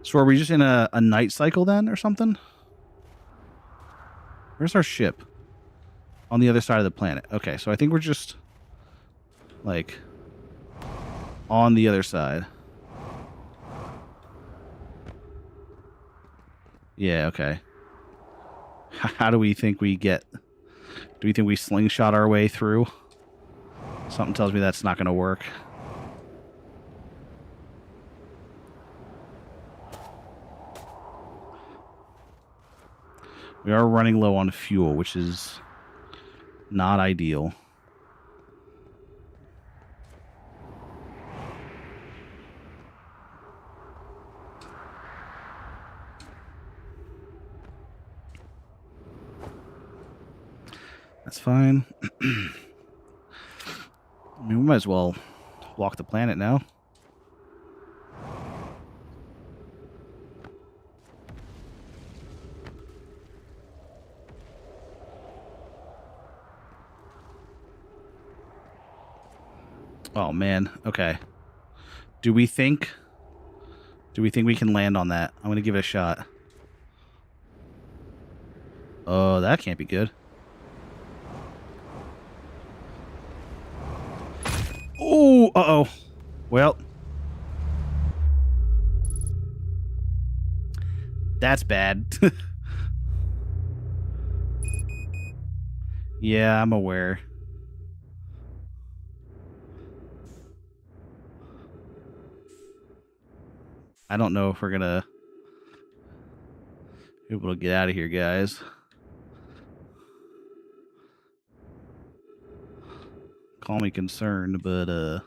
So are we just in a night cycle then or something? Where's our ship? On the other side of the planet. Okay, so I think we're just like on the other side. Yeah, okay. How do we think we get... Do we think we slingshot our way through? Something tells me that's not going to work. We are running low on fuel, which is not ideal. That's fine. I mean, we might as well walk the planet now. Oh, man. Okay. Do we think we can land on that? I'm going to give it a shot. Oh, that can't be good. Oh, uh-oh. Well. That's bad. Yeah, I'm aware. I don't know if we're gonna be able to get out of here, guys. Call me concerned, but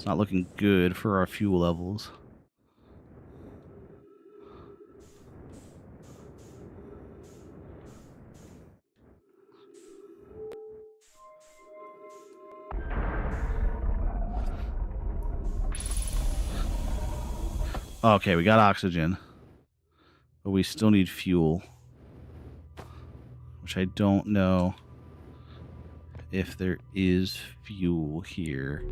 not looking good for our fuel levels. Okay, we got oxygen. But we still need fuel. Which I don't know if there is fuel here.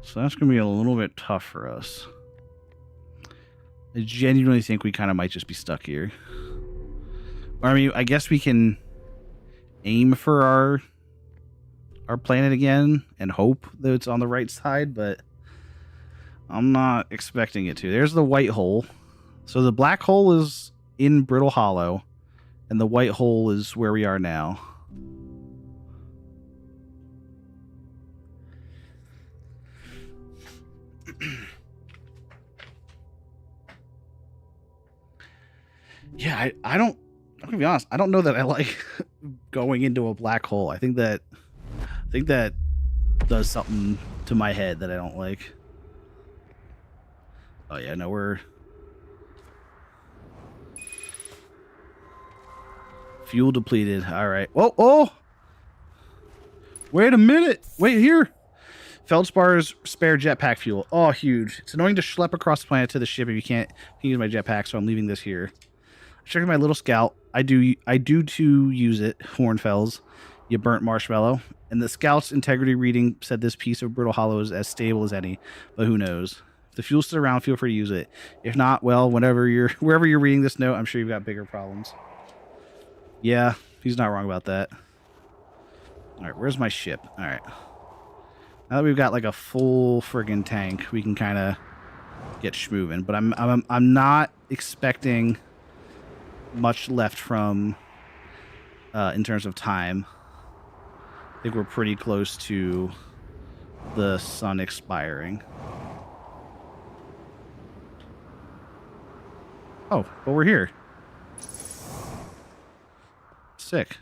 So that's going to be a little bit tough for us. I genuinely think we kind of might just be stuck here. Or, I mean, I guess we can aim for our planet again and hope that it's on the right side, but I'm not expecting it to. There's the white hole. So the black hole is in Brittle Hollow, and the white hole is where we are now. Yeah, I'm gonna be honest, I don't know that I like going into a black hole. I think that does something to my head that I don't like. Oh yeah, no, we're fuel depleted. All right. Whoa, oh! Wait a minute. Wait here. Feldspar's spare jetpack fuel. Oh, huge. It's annoying to schlep across the planet to the ship if you can't use my jetpack, so I'm leaving this here. Checking my little scout. I do to use it, Hornfells, you burnt marshmallow. And the scout's integrity reading said this piece of Brittle Hollow is as stable as any, but who knows? If the fuel's still around, feel free to use it. If not, well, wherever you're reading this note, I'm sure you've got bigger problems. Yeah, he's not wrong about that. All right, where's my ship? All right. Now that we've got like a full friggin' tank, we can kind of get schmoving. But I'm not expecting much left from in terms of time. I think we're pretty close to the sun expiring. Oh, but we're here. Sick.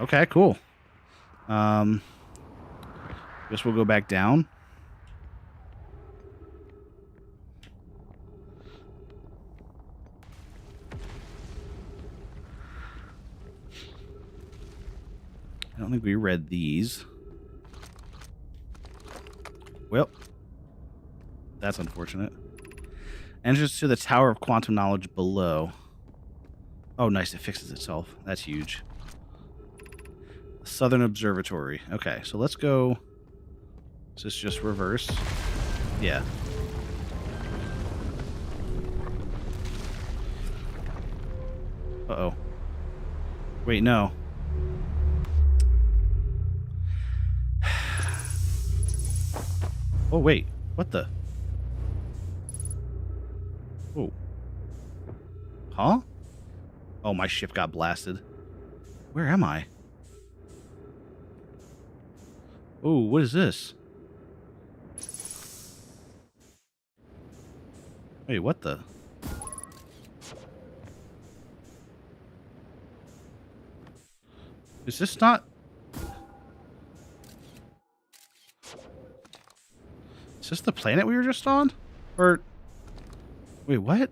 Okay, cool. Guess we'll go back down. I don't think we read these. Well, that's unfortunate. Entrance to the Tower of Quantum Knowledge below. Oh, nice. It fixes itself. That's huge. Southern Observatory. Okay, so let's go. Is this just reverse? Yeah. Uh-oh. Wait, no. Oh, wait. What the? Oh. Huh? Oh, my ship got blasted. Where am I? Oh, what is this? Wait, what the? Is this not... Is this the planet we were just on? Or... Wait, what?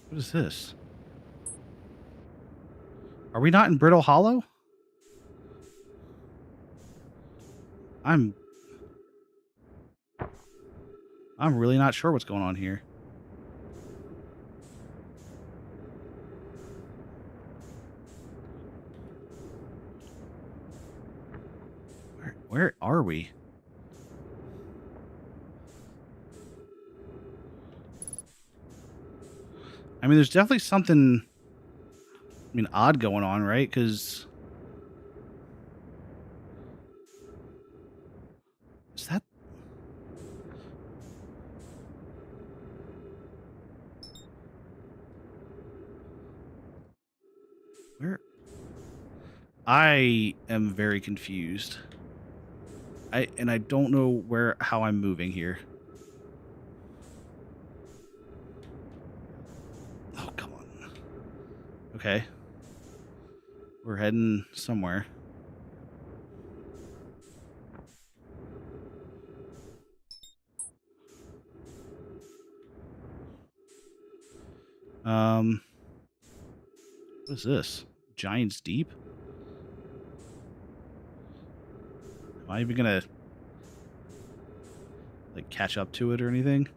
What is this? Are we not in Brittle Hollow? I'm really not sure what's going on here. Where are we? I mean, there's definitely something, I mean, odd going on, right? Because... Is that... Where... I am very confused. And I don't know how I'm moving here. Okay. We're heading somewhere. What is this? Giant's Deep? Am I even gonna like catch up to it or anything?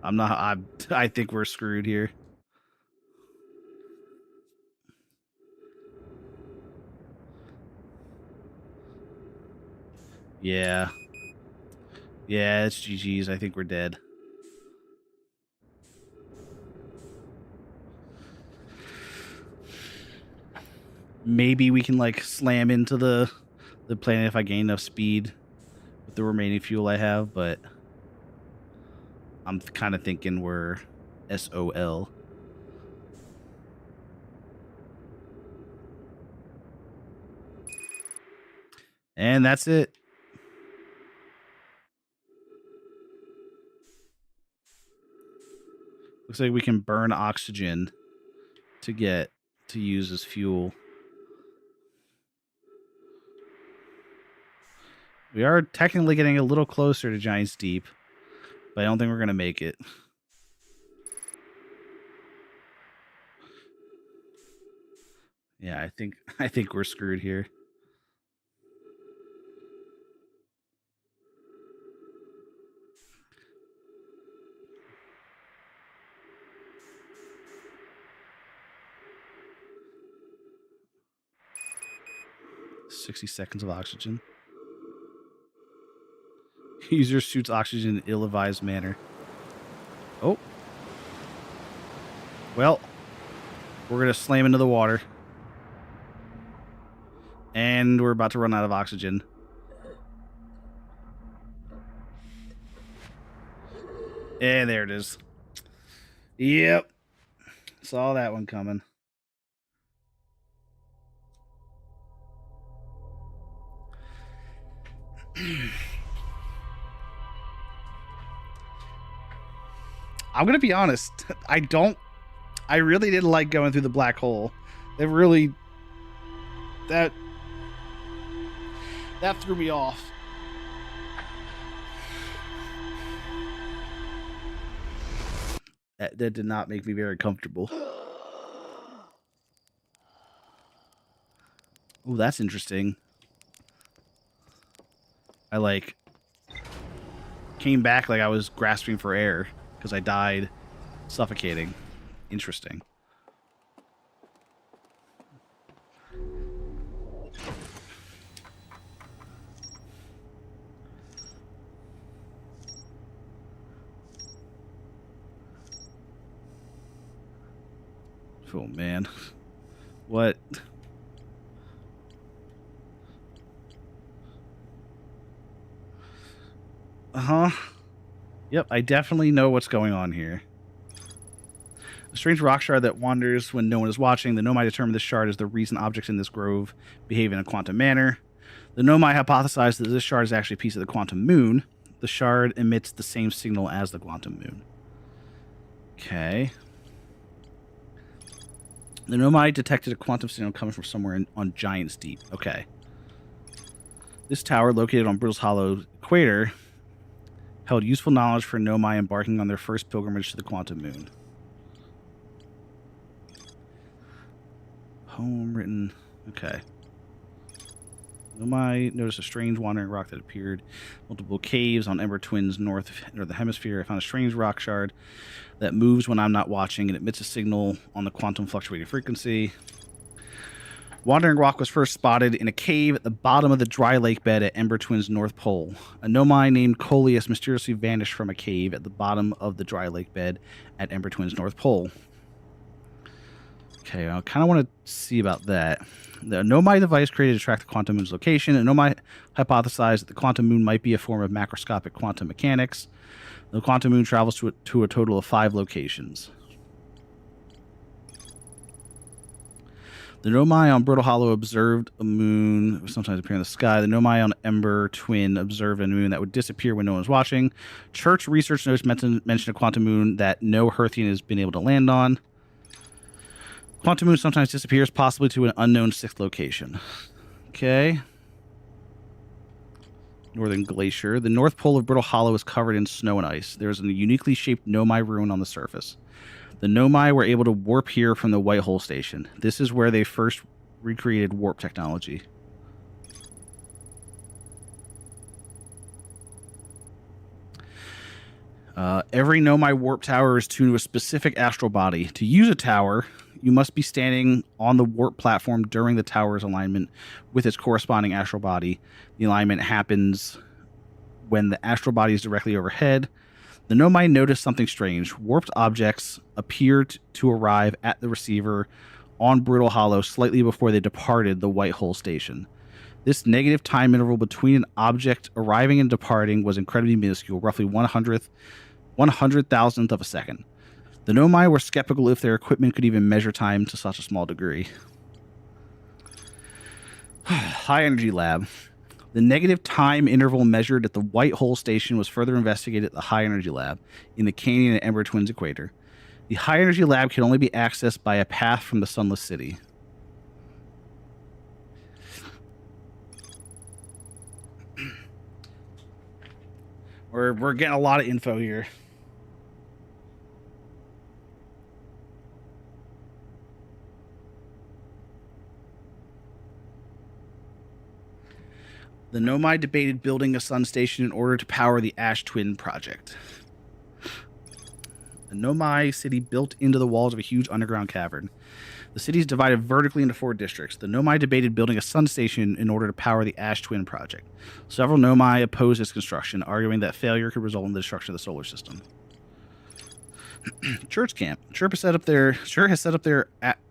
I'm not. I think we're screwed here. Yeah. Yeah, it's GG's. I think we're dead. Maybe we can like slam into the planet if I gain enough speed with the remaining fuel I have, but I'm kind of thinking we're SOL. And that's it. Looks like we can burn oxygen to use as fuel. We are technically getting a little closer to Giant's Deep, but I don't think we're gonna make it. Yeah, I think we're screwed here. $60 of oxygen. User shoots oxygen in ill-advised manner. Oh. Well, we're gonna slam into the water. And we're about to run out of oxygen. And there it is. Yep. Saw that one coming. I'm going to be honest. I really didn't like going through the black hole. That threw me off. That did not make me very comfortable. Oh, that's interesting. I like came back like I was grasping for air because I died suffocating. Interesting. Oh man. What? Uh-huh. Yep, I definitely know what's going on here. A strange rock shard that wanders when no one is watching. The Nomai determined this shard is the reason objects in this grove behave in a quantum manner. The Nomai hypothesized that this shard is actually a piece of the quantum moon. The shard emits the same signal as the quantum moon. Okay. The Nomai detected a quantum signal coming from somewhere on Giant's Deep. Okay. This tower, located on Brittle's Hollow equator, held useful knowledge for Nomai embarking on their first pilgrimage to the quantum moon. Poem written. Okay. Nomai noticed a strange wandering rock that appeared multiple caves on Ember Twin's north of the hemisphere. I found a strange rock shard that moves when I'm not watching and emits a signal on the quantum fluctuating frequency. Wandering rock was first spotted in a cave at the bottom of the dry lake bed at Ember Twin's North Pole. A Nomai named Coleus mysteriously vanished from a cave at the bottom of the dry lake bed at Ember Twin's North Pole. Okay, I kind of want to see about that. The Nomai device created to track the quantum moon's location. And Nomai hypothesized that the quantum moon might be a form of macroscopic quantum mechanics. The quantum moon travels to a total of 5 locations. The Nomai on Brittle Hollow observed a moon sometimes appear in the sky. The Nomai on Ember Twin observed a moon that would disappear when no one was watching. Church research notes mentioned a quantum moon that no Hearthian has been able to land on. Quantum Moon sometimes disappears, possibly to an unknown sixth location. Okay. Northern Glacier. The north pole of Brittle Hollow is covered in snow and ice. There is a uniquely shaped Nomai ruin on the surface. The Nomai were able to warp here from the White Hole Station. This is where they first recreated warp technology. Every Nomai warp tower is tuned to a specific astral body. To use a tower, you must be standing on the warp platform during the tower's alignment with its corresponding astral body. The alignment happens when the astral body is directly overhead. The Nomai notice something strange. Warped objects appeared to arrive at the receiver on Brittle Hollow slightly before they departed the White Hole Station. This negative time interval between an object arriving and departing was incredibly minuscule, roughly 100,000th of a second. The Nomai were skeptical if their equipment could even measure time to such a small degree. High Energy Lab. The negative time interval measured at the White Hole Station was further investigated at the High Energy Lab in the Canyon and Ember Twins equator. The High Energy Lab can only be accessed by a path from the Sunless City. We're getting a lot of info here. The Nomai debated building a sun station in order to power the Ash Twin project. The Nomai city built into the walls of a huge underground cavern. The city is divided vertically into 4 districts. The Nomai debated building a sun station in order to power the Ash Twin project. Several Nomai opposed its construction, arguing that failure could result in the destruction of the solar system. Church camp. Chirp has set up their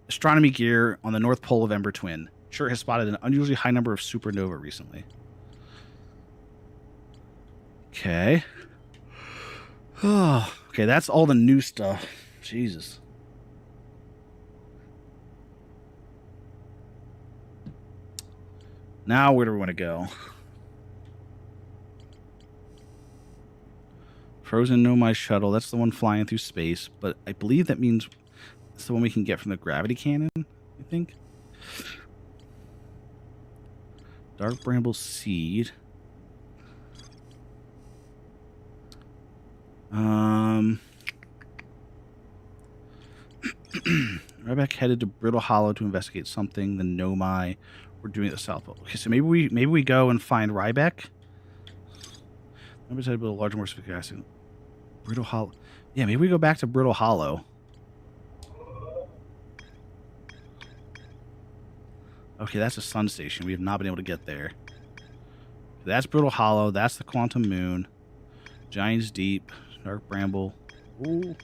astronomy gear on the North Pole of Ember Twin. Chirp has spotted an unusually high number of supernova recently. Okay. Oh, okay, that's all the new stuff. Jesus. Now where do we want to go? Frozen Nomai shuttle. That's the one flying through space, but I believe that means it's the one we can get from the gravity cannon, I think. Dark Bramble Seed. Ryback headed to Brittle Hollow to investigate something. The Nomai were doing at the South Pole. Okay, so maybe we go and find Ryback. Maybe to build a larger, more specific Brittle Hollow. Yeah, maybe we go back to Brittle Hollow. Okay, that's a sun station. We have not been able to get there. That's Brittle Hollow. That's the Quantum Moon. Giant's Deep. Dark Bramble. Ooh.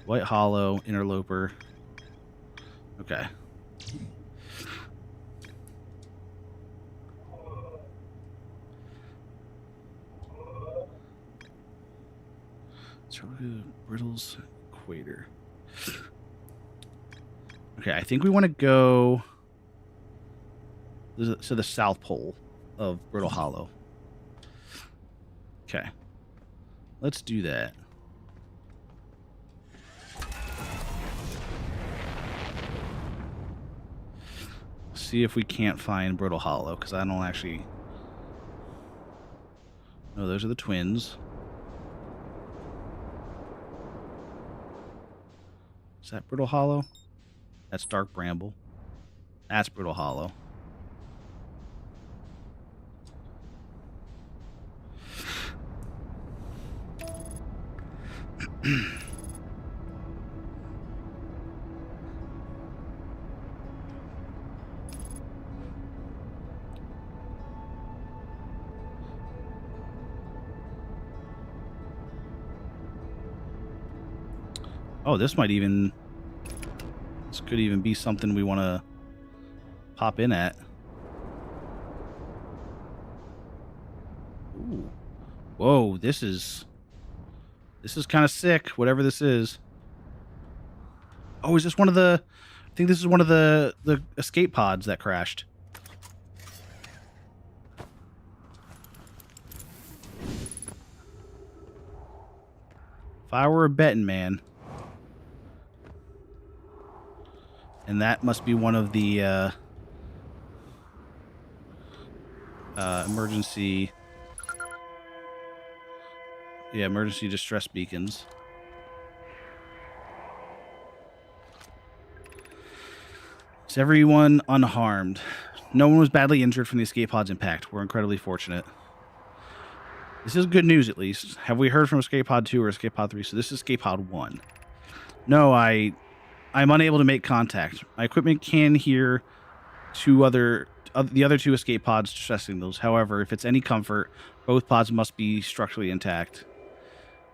White Hollow. Interloper. Okay. Brittle's Equator. Okay, I think we want to go to the South Pole of Brittle Hollow. Okay. Let's do that. See if we can't find Brittle Hollow, because I don't actually... No, those are the twins. Is that Brittle Hollow? That's Dark Bramble. That's Brittle Hollow. Oh, this could even be something we want to pop in at. Ooh. Whoa, this is kind of sick, whatever this is. Oh, is this one of the... I think this is one of the escape pods that crashed. If I were a betting man... And that must be one of the emergency... Yeah, emergency distress beacons. Is everyone unharmed? No one was badly injured from the escape pod's impact. We're incredibly fortunate. This is good news, at least. Have we heard from Escape Pod 2 or Escape Pod 3? So this is Escape Pod 1. No, I'm unable to make contact. My equipment can hear the other two escape pods distress signals. However, if it's any comfort, both pods must be structurally intact.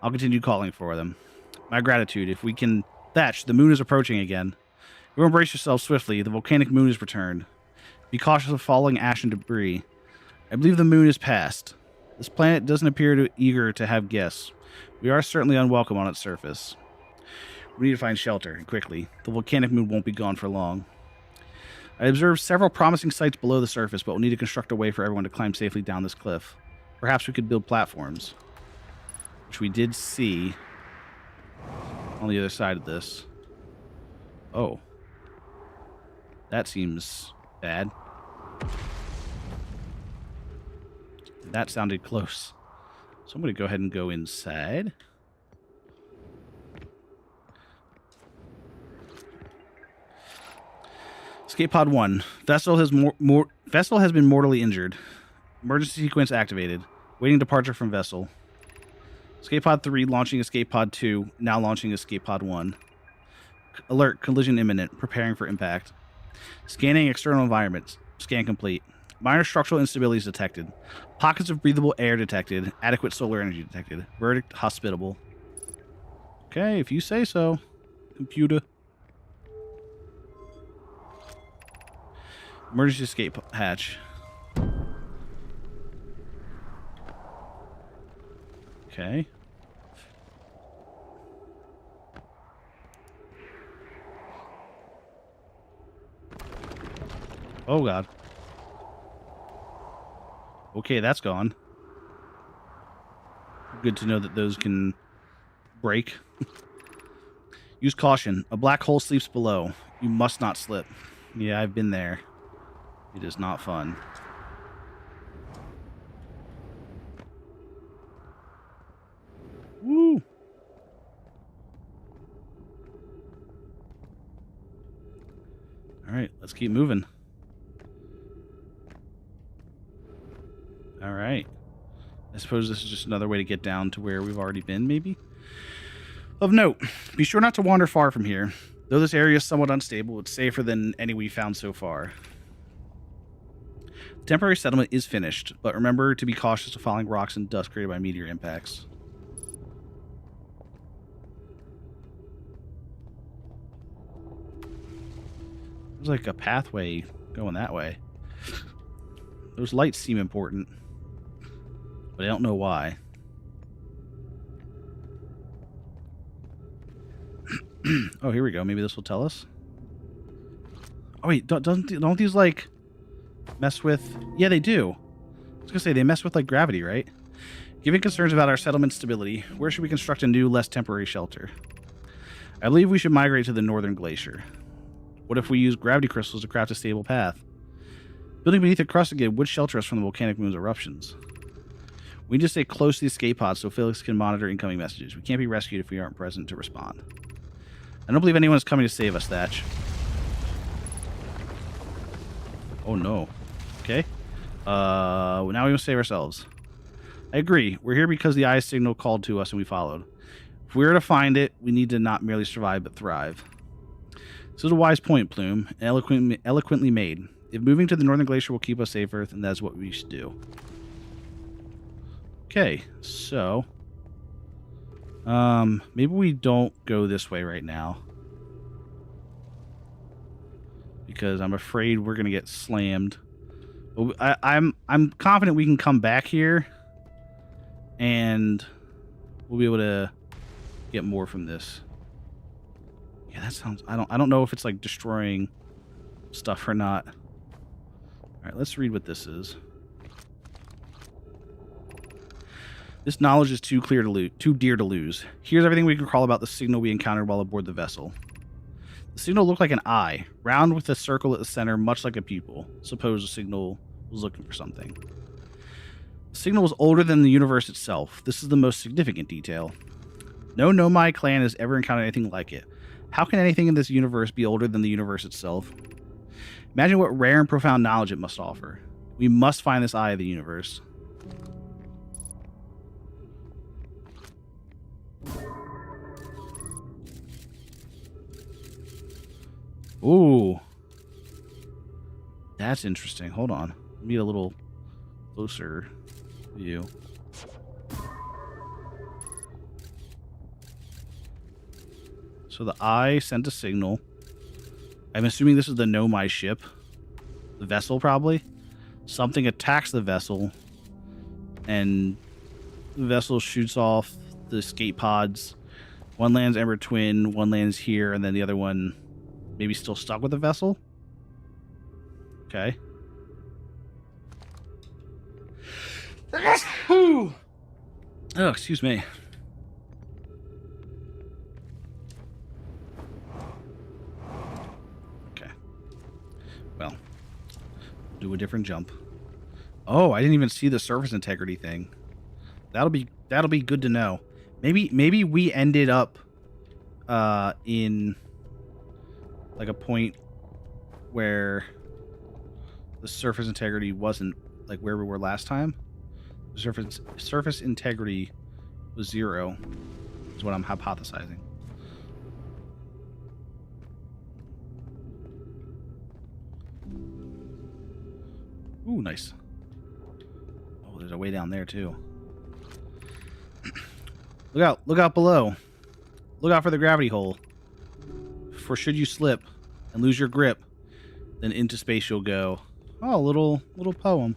I'll continue calling for them. My gratitude. If we can... Thatch, the moon is approaching again. Everyone brace yourselves swiftly. The volcanic moon has returned. Be cautious of falling ash and debris. I believe the moon is past. This planet doesn't appear eager to have guests. We are certainly unwelcome on its surface. We need to find shelter, and quickly. The volcanic moon won't be gone for long. I observed several promising sites below the surface, but we'll need to construct a way for everyone to climb safely down this cliff. Perhaps we could build platforms, which we did see on the other side of this. Oh. That seems bad. That sounded close. So I'm going to go ahead and go inside. Escape Pod 1. Vessel has been mortally injured. Emergency sequence activated. Waiting departure from vessel. Escape Pod 3 launching Escape Pod 2. Now launching Escape Pod 1. Alert. Collision imminent. Preparing for impact. Scanning external environments. Scan complete. Minor structural instabilities detected. Pockets of breathable air detected. Adequate solar energy detected. Verdict hospitable. Okay, if you say so. Computer. Emergency escape hatch. Okay. Oh, God. Okay, that's gone. Good to know that those can break. Use caution. A black hole sleeps below. You must not slip. Yeah, I've been there. It is not fun. Woo! Alright, let's keep moving. Alright. I suppose this is just another way to get down to where we've already been, maybe? Of note, be sure not to wander far from here. Though this area is somewhat unstable, it's safer than any we've found so far. The temporary settlement is finished, but remember to be cautious of falling rocks and dust created by meteor impacts. There's like a pathway going that way. Those lights seem important, but I don't know why. Oh, here we go. Maybe this will tell us. Oh wait, don't these like mess with? Yeah, they do. I was gonna say they mess with like gravity, right? Given concerns about our settlement stability, where should we construct a new, less temporary shelter? I believe we should migrate to the northern glacier. What if we use gravity crystals to craft a stable path? Building beneath the crust again would shelter us from the volcanic moon's eruptions. We need to stay close to the escape pod so Felix can monitor incoming messages. We can't be rescued if we aren't present to respond. I don't believe anyone is coming to save us, Thatch. Oh no. Okay. Now we must save ourselves. I agree. We're here because the eye signal called to us and we followed. If we were to find it, we need to not merely survive but thrive. This is a wise point, Plume, and eloquently made. If moving to the northern glacier will keep us safer, then that's what we should do. Okay, so maybe we don't go this way right now, because I'm afraid we're gonna get slammed. But I'm confident we can come back here, and we'll be able to get more from this. Yeah, that sounds. I don't know if it's like destroying stuff or not. All right, let's read what this is. This knowledge is too dear to lose. Here's everything we can recall about the signal we encountered while aboard the vessel. The signal looked like an eye, round with a circle at the center, much like a pupil. Suppose the signal was looking for something. The signal was older than the universe itself. This is the most significant detail. No Nomai clan has ever encountered anything like it. How can anything in this universe be older than the universe itself? Imagine what rare and profound knowledge it must offer. We must find this eye of the universe. Ooh. That's interesting. Hold on. Let me get a little closer view. So the eye sent a signal. I'm assuming this is the Nomai ship. The vessel, probably. Something attacks the vessel. And the vessel shoots off the escape pods. One lands Ember Twin, one lands here, and then the other one maybe still stuck with the vessel. Okay. Oh, excuse me. Okay. Well, do a different jump. Oh, I didn't even see the surface integrity thing. That'll be good to know. Maybe we ended up in like a point where the surface integrity wasn't like where we were last time. The surface integrity was 0, is what I'm hypothesizing. Ooh, nice. Oh, there's a way down there too. Look out below. Look out for the gravity hole. For should you slip and lose your grip, then into space you'll go. Oh, little poem.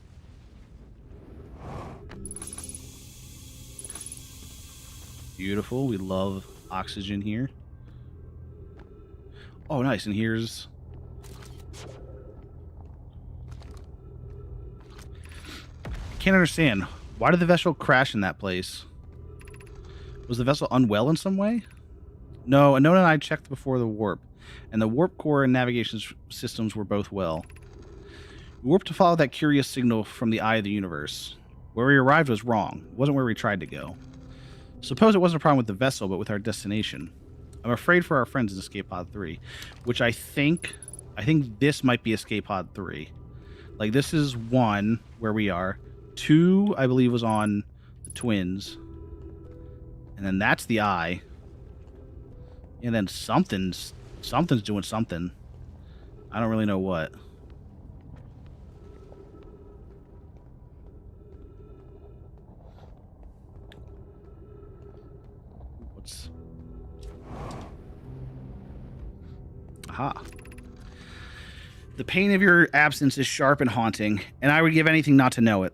Beautiful. We love oxygen here. Oh, nice. And here's... Can't understand. Why did the vessel crash in that place? Was the vessel unwell in some way? No, Anona and I checked before the warp, and the warp core and navigation systems were both well. We warped to follow that curious signal from the eye of the universe. Where we arrived was wrong. It wasn't where we tried to go. Suppose it wasn't a problem with the vessel, but with our destination. I'm afraid for our friends in Escape Pod 3, which I think this might be Escape Pod 3. Like, this is 1, where we are. 2, I believe, was on the twins. And then that's the eye. And then something's doing something. I don't really know what. What's... Aha. The pain of your absence is sharp and haunting, and I would give anything not to know it.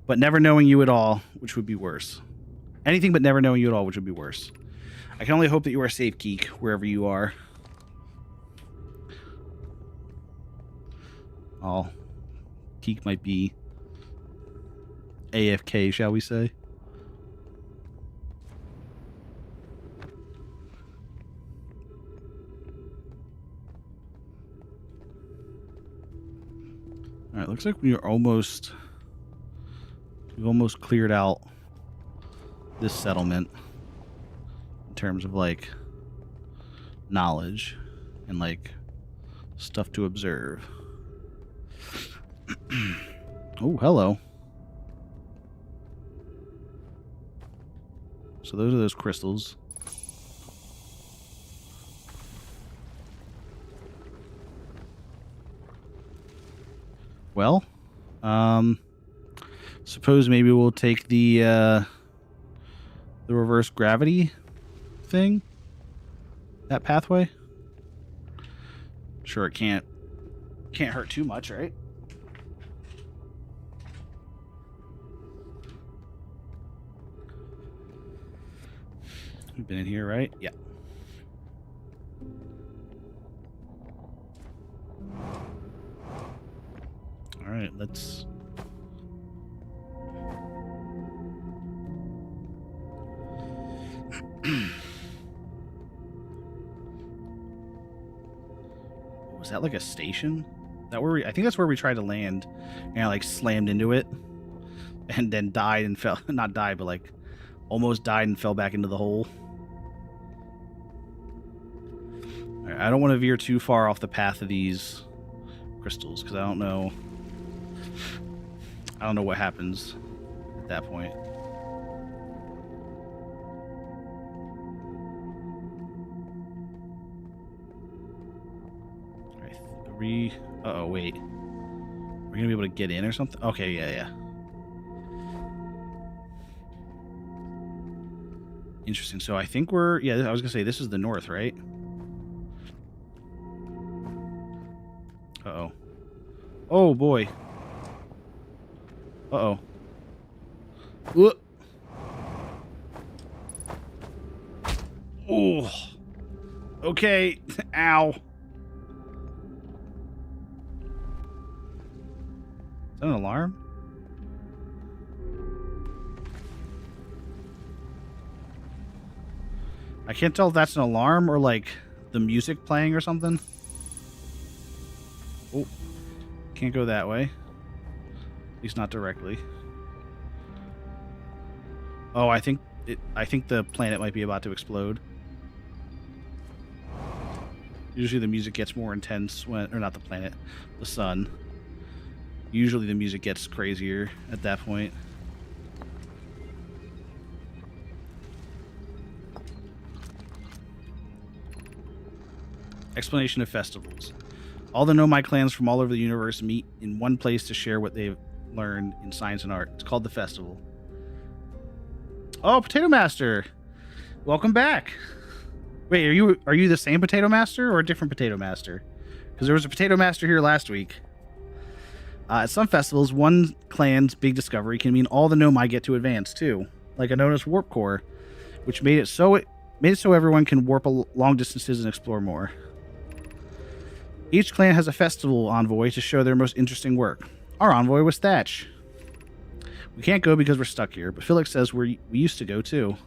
But never knowing you at all, which would be worse. Anything but never knowing you at all, which would be worse. I can only hope that you are safe, Geek, wherever you are. Oh, Geek might be AFK, shall we say? All right, looks like we've almost cleared out this settlement in terms of like knowledge and like stuff to observe. Oh, hello. So those are those crystals. Well, suppose maybe we'll take the reverse gravity thing, that pathway. Sure, it can't hurt too much, right? We've been in here, right? Yeah. All right, let's... Was that like a station? That where I think that's where we tried to land, and I like slammed into it, and then died and fell. Not died, but like almost died and fell back into the hole. All right, I don't want to veer too far off the path of these crystals because I don't know. I don't know what happens at that point. All right, 3. Uh-oh, wait. We're gonna be able to get in or something? Okay, yeah. Interesting. So I think we're... Yeah, I was gonna say this is the north, right? Uh-oh. Oh, boy. Uh-oh. Whoop. Oh. Okay. Ow. Is that an alarm? I can't tell if that's an alarm or like the music playing or something. Oh. Can't go that way. At least not directly. Oh, I think the planet might be about to explode. Usually the music gets more intense when... Or not the planet. The sun. Usually the music gets crazier at that point. Explanation of festivals. All the Nomai clans from all over the universe meet in one place to share what they've learned in science and art. It's called the festival. Oh, Potato Master! Welcome back. Wait, are you the same Potato Master or a different Potato Master? Because there was a Potato Master here last week. At some festivals, one clan's big discovery can mean all the Nomai get to advance too, like a known as Warp Core, which made it so everyone can warp long distances and explore more. Each clan has a festival envoy to show their most interesting work. Our envoy was Thatch. We can't go because we're stuck here, but Felix says we used to go too.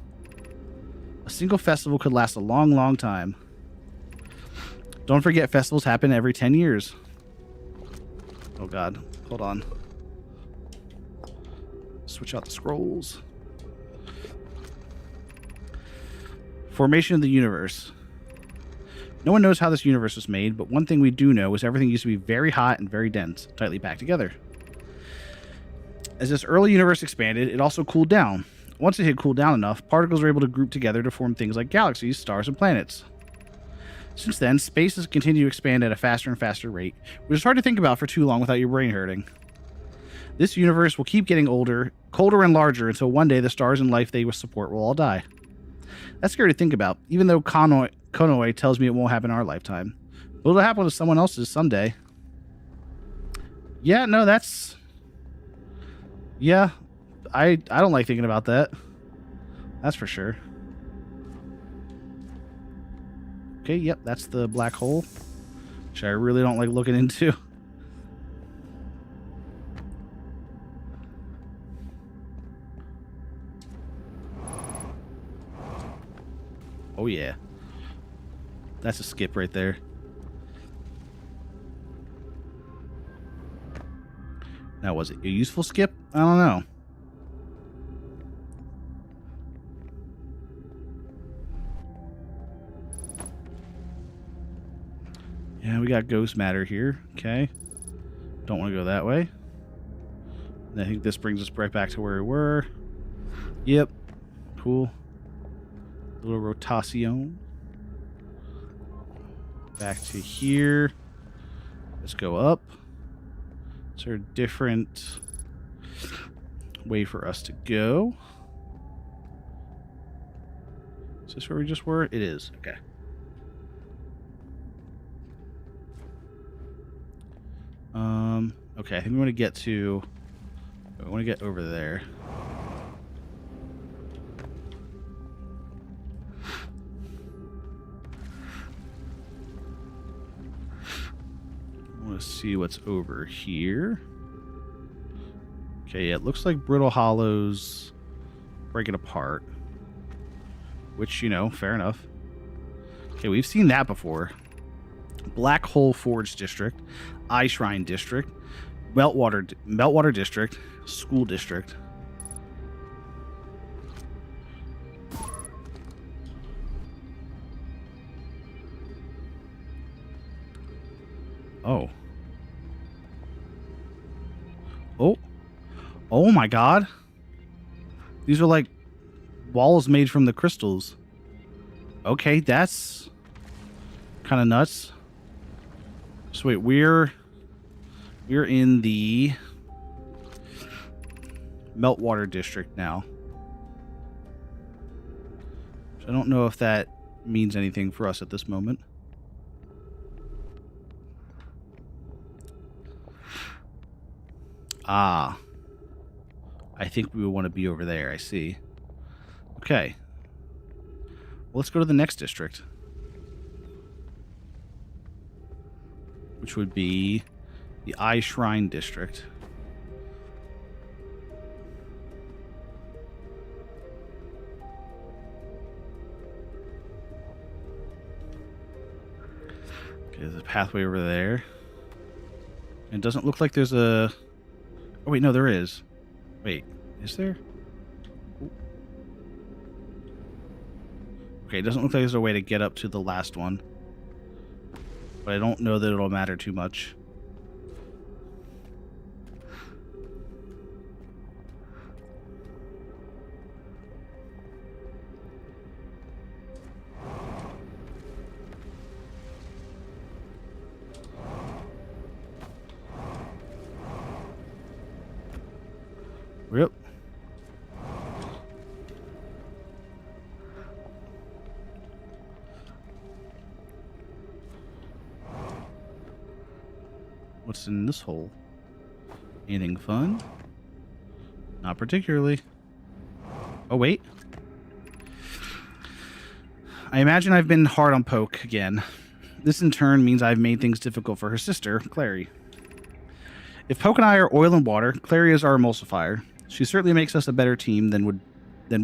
A single festival could last a long, long time. Don't forget, festivals happen every 10 years. Oh god, hold on. Switch out the scrolls. Formation of the universe. No one knows how this universe was made, but one thing we do know is everything used to be very hot and very dense, tightly packed together. As this early universe expanded, it also cooled down. Once it had cooled down enough, particles were able to group together to form things like galaxies, stars, and planets. Since then, space has continued to expand at a faster and faster rate, which is hard to think about for too long without your brain hurting. This universe will keep getting older, colder, and larger until one day the stars and life they support will all die. That's scary to think about, even though Konoe tells me it won't happen in our lifetime. But it'll happen to someone else's someday. Yeah, no, that's... Yeah, I don't like thinking about that. That's for sure. Okay, yep, that's the black hole, which I really don't like looking into. Oh yeah. That's a skip right there. Now, was it a useful skip? I don't know. Yeah, we got ghost matter here. Okay. Don't want to go that way. And I think this brings us right back to where we were. Yep. Cool. Little rotation. Back to here. Let's go up. Is there a different way for us to go? Is this where we just were? It is. Okay. Okay, I think we want to get to... I want to get over there. I want to see what's over here. Okay, yeah, it looks like Brittle Hollows breaking apart. Which, you know, fair enough. Okay, we've seen that before. Black Hole Forge District, Eye Shrine District, Meltwater District, School District. Oh. Oh. Oh my god. These are like walls made from the crystals. Okay, that's kind of nuts. So wait, we're in the Meltwater District now. So I don't know if that means anything for us at this moment. Ah. I think we would want to be over there, I see. Okay. Well, let's go to the next district. Which would be the Eye Shrine District. Okay, there's a pathway over there. It doesn't look like there's a... Oh, wait, no, there is. Wait, is there? Okay, it doesn't look like there's a way to get up to the last one. But I don't know that it'll matter too much. Yep. What's in this hole? Anything fun? Not particularly. Oh, wait. I imagine I've been hard on Poke again. This in turn means I've made things difficult for her sister, Clary. If Poke and I are oil and water, Clary is our emulsifier. She certainly makes us a better team than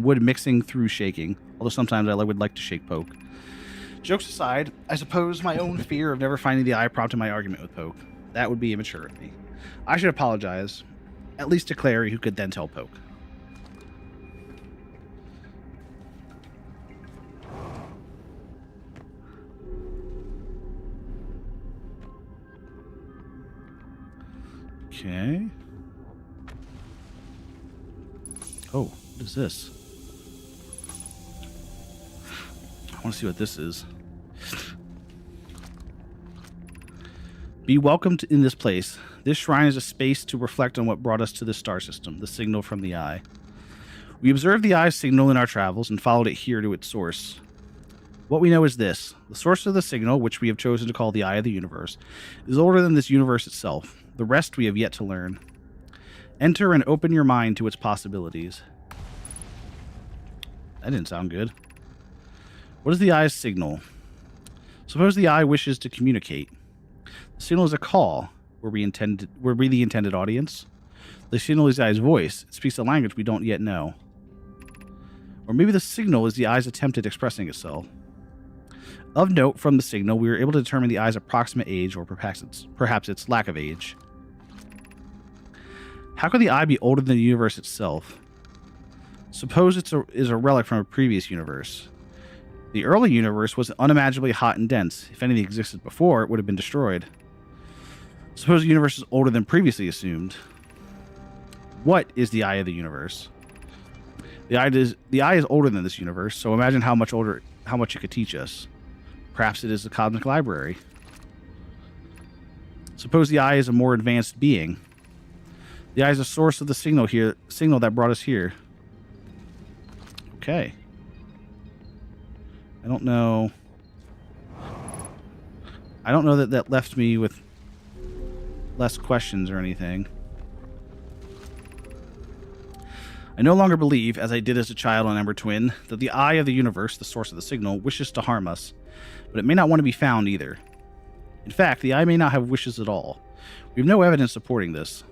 would mixing through shaking, although sometimes I would like to shake Poke. Jokes aside, I suppose my own fear of never finding the eye prompted my argument with Poke. That would be immature of me. I should apologize, at least to Clary, who could then tell Poke. Okay. Oh, what is this? I want to see what this is. Be welcomed in this place. This shrine is a space to reflect on what brought us to this star system, the signal from the eye. We observed the eye's signal in our travels and followed it here to its source. What we know is this. The source of the signal, which we have chosen to call the eye of the universe, is older than this universe itself. The rest we have yet to learn. Enter and open your mind to its possibilities. That didn't sound good. What is the eye's signal? Suppose the eye wishes to communicate. The signal is a call. Were we the intended audience? The signal is the eye's voice. It speaks a language we don't yet know. Or maybe the signal is the eye's attempt at expressing itself. Of note, from the signal, we were able to determine the eye's approximate age, or perhaps its lack of age. How could the eye be older than the universe itself? Suppose it is a relic from a previous universe. The early universe was unimaginably hot and dense. If anything existed before, it would have been destroyed. Suppose the universe is older than previously assumed. What is the eye of the universe? The eye is older than this universe, so imagine how much it could teach us. Perhaps it is a cosmic library. Suppose the eye is a more advanced being. The eye is a source of the signal that brought us here. Okay. I don't know that left me with less questions or anything. I no longer believe, as I did as a child on Ember Twin, that the eye of the universe, the source of the signal, wishes to harm us, but it may not want to be found either. In fact, the eye may not have wishes at all. We have no evidence supporting this.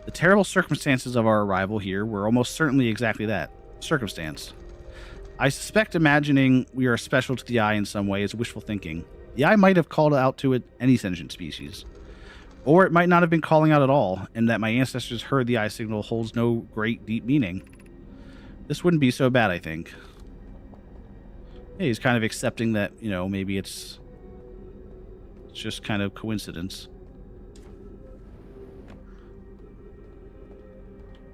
The terrible circumstances of our arrival here were almost certainly exactly that, circumstance. I suspect imagining we are special to the eye in some way is wishful thinking. The eye might have called out to it any sentient species. Or it might not have been calling out at all, and that my ancestors heard the eye signal holds no great deep meaning. This wouldn't be so bad, I think. Yeah, he's kind of accepting that, you know, maybe it's just kind of coincidence.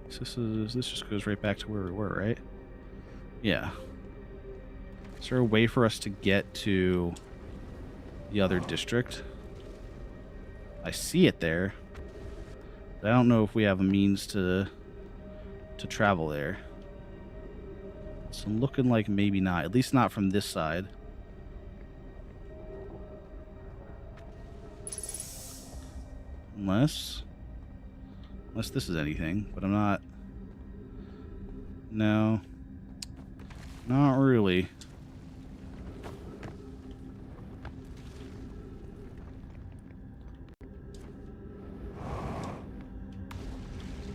This just goes right back to where we were, right? Yeah. Is there a way for us to get to the other district? I see it there, but I don't know if we have a means to travel there. So I'm looking like maybe not, at least not from this side. Unless this is anything, but I'm not. No, not really.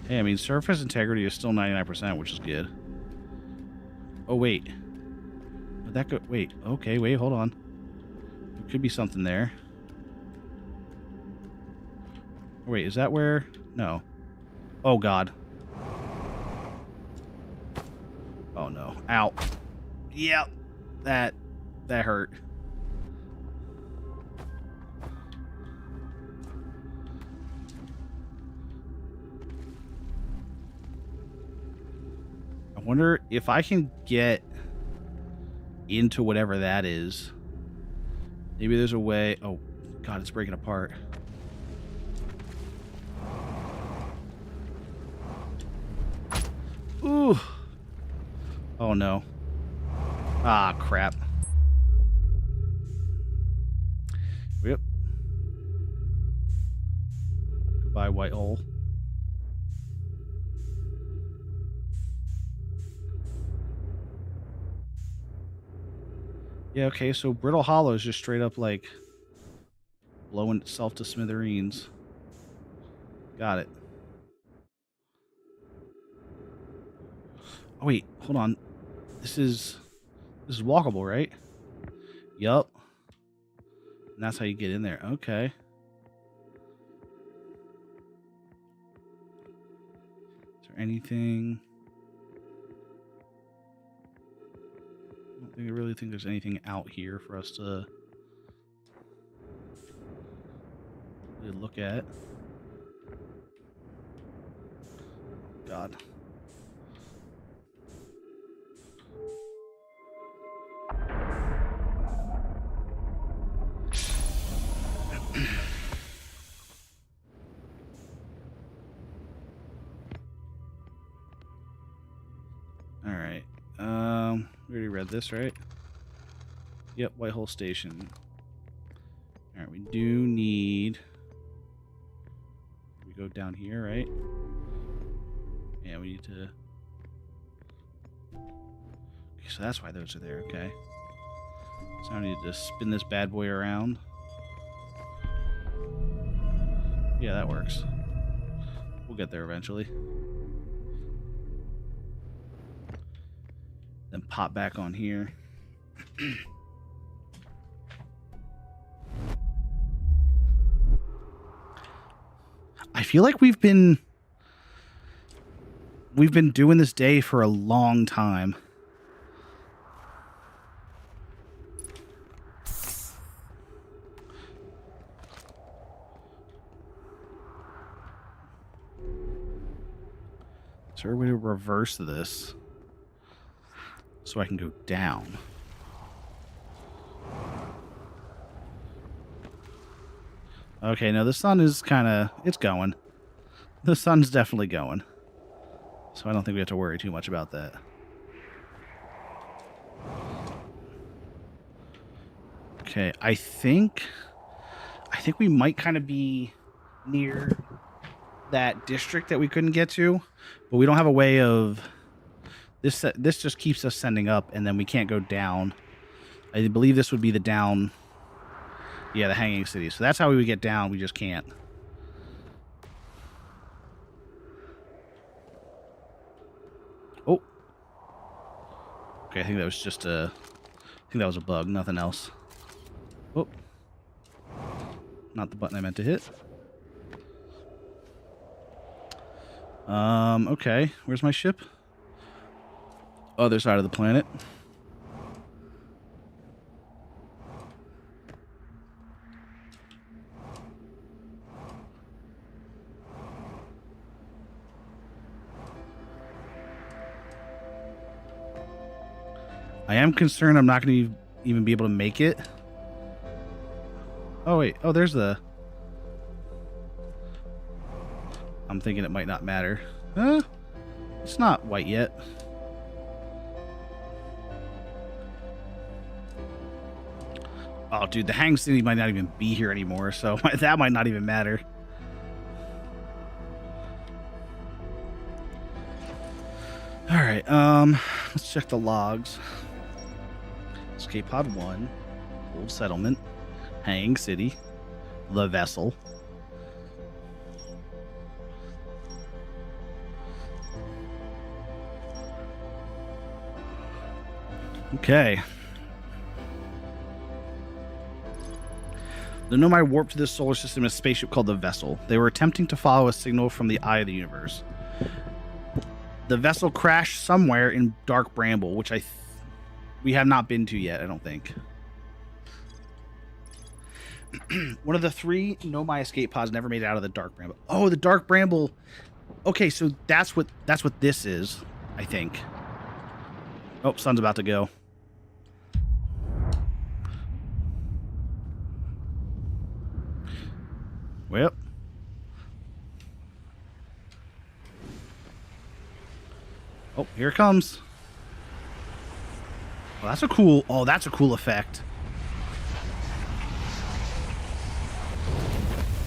Hey, I mean, surface integrity is still 99%, which is good. Oh, wait. Would that go? Wait. Okay, wait, hold on. There could be something there. Wait, is that where? No. Oh, God. Oh, no. Ow. Yep. That hurt. I wonder if I can get into whatever that is. Maybe there's a way. Oh, God, it's breaking apart. Ooh. Oh, no. Ah, crap. Yep. Goodbye, white hole. Yeah, okay, so Brittle Hollow is just straight up, like, blowing itself to smithereens. Got it. Oh, wait, hold on. This is walkable, right? Yup. And that's how you get in there. Okay. Is there anything? I really think there's anything out here for us to really look at. God. All right. We already read this, right? Yep, Whitehole Station. All right, we do need. We go down here, right? Yeah, we need to. Okay, so that's why those are there. Okay. So I need to spin this bad boy around. Yeah, that works. We'll get there eventually. Then pop back on here. I feel like we've been doing this day for a long time. Is there a way to reverse this so I can go down? Okay, now the sun is kind of, it's going. The sun's definitely going. So I don't think we have to worry too much about that. Okay, I think we might kind of be near that district that we couldn't get to, but we don't have a way of this. This just keeps us sending up, and then we can't go down. I believe this would be the down. Yeah, the Hanging City. So that's how we would get down. We just can't. Oh. Okay, I think that was just a. I think that was a bug. Nothing else. Oh. not the button I meant to hit. Okay. Where's my ship? Other side of the planet. I am concerned I'm not going to even be able to make it. Oh, wait. Oh, there's the... I'm thinking it might not matter. It's not white yet. Oh, dude, the Hang City might not even be here anymore, so that might not even matter. All right, let's check the logs. Escape Pod 1, Old Settlement, Hang City, the vessel. Okay. The Nomai warped to this solar system in a spaceship called the Vessel. They were attempting to follow a signal from the Eye of the Universe. The vessel crashed somewhere in Dark Bramble, which we have not been to yet, I don't think. One of the 3 Nomai escape pods never made it out of the Dark Bramble. Oh, the Dark Bramble. Okay, so that's what this is, I think. Oh, sun's about to go. Well. Oh, here it comes. Well, that's a cool... Oh, that's a cool effect.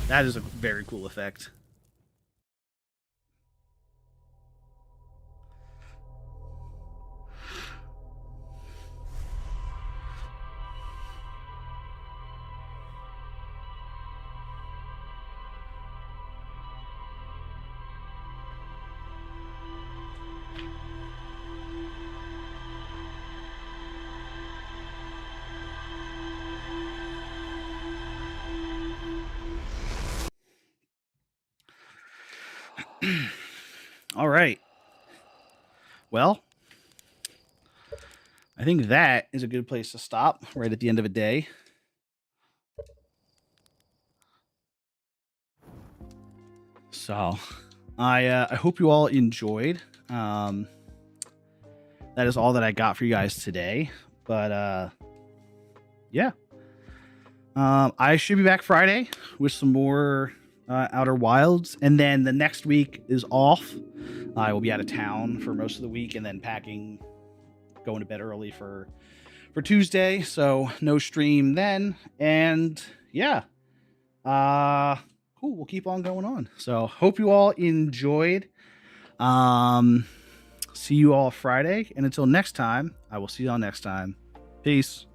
That is a very cool effect. All right. Well, I think that is a good place to stop right at the end of a day. So, I hope you all enjoyed. That is all that I got for you guys today. But yeah, I should be back Friday with some more Outer Wilds, and then the next week is off. I will be out of town for most of the week, and then packing, going to bed early for Tuesday, so no stream then. And yeah, cool, we'll keep on going on. So hope you all enjoyed. See you all Friday, and until next time, I will see you all next time. Peace.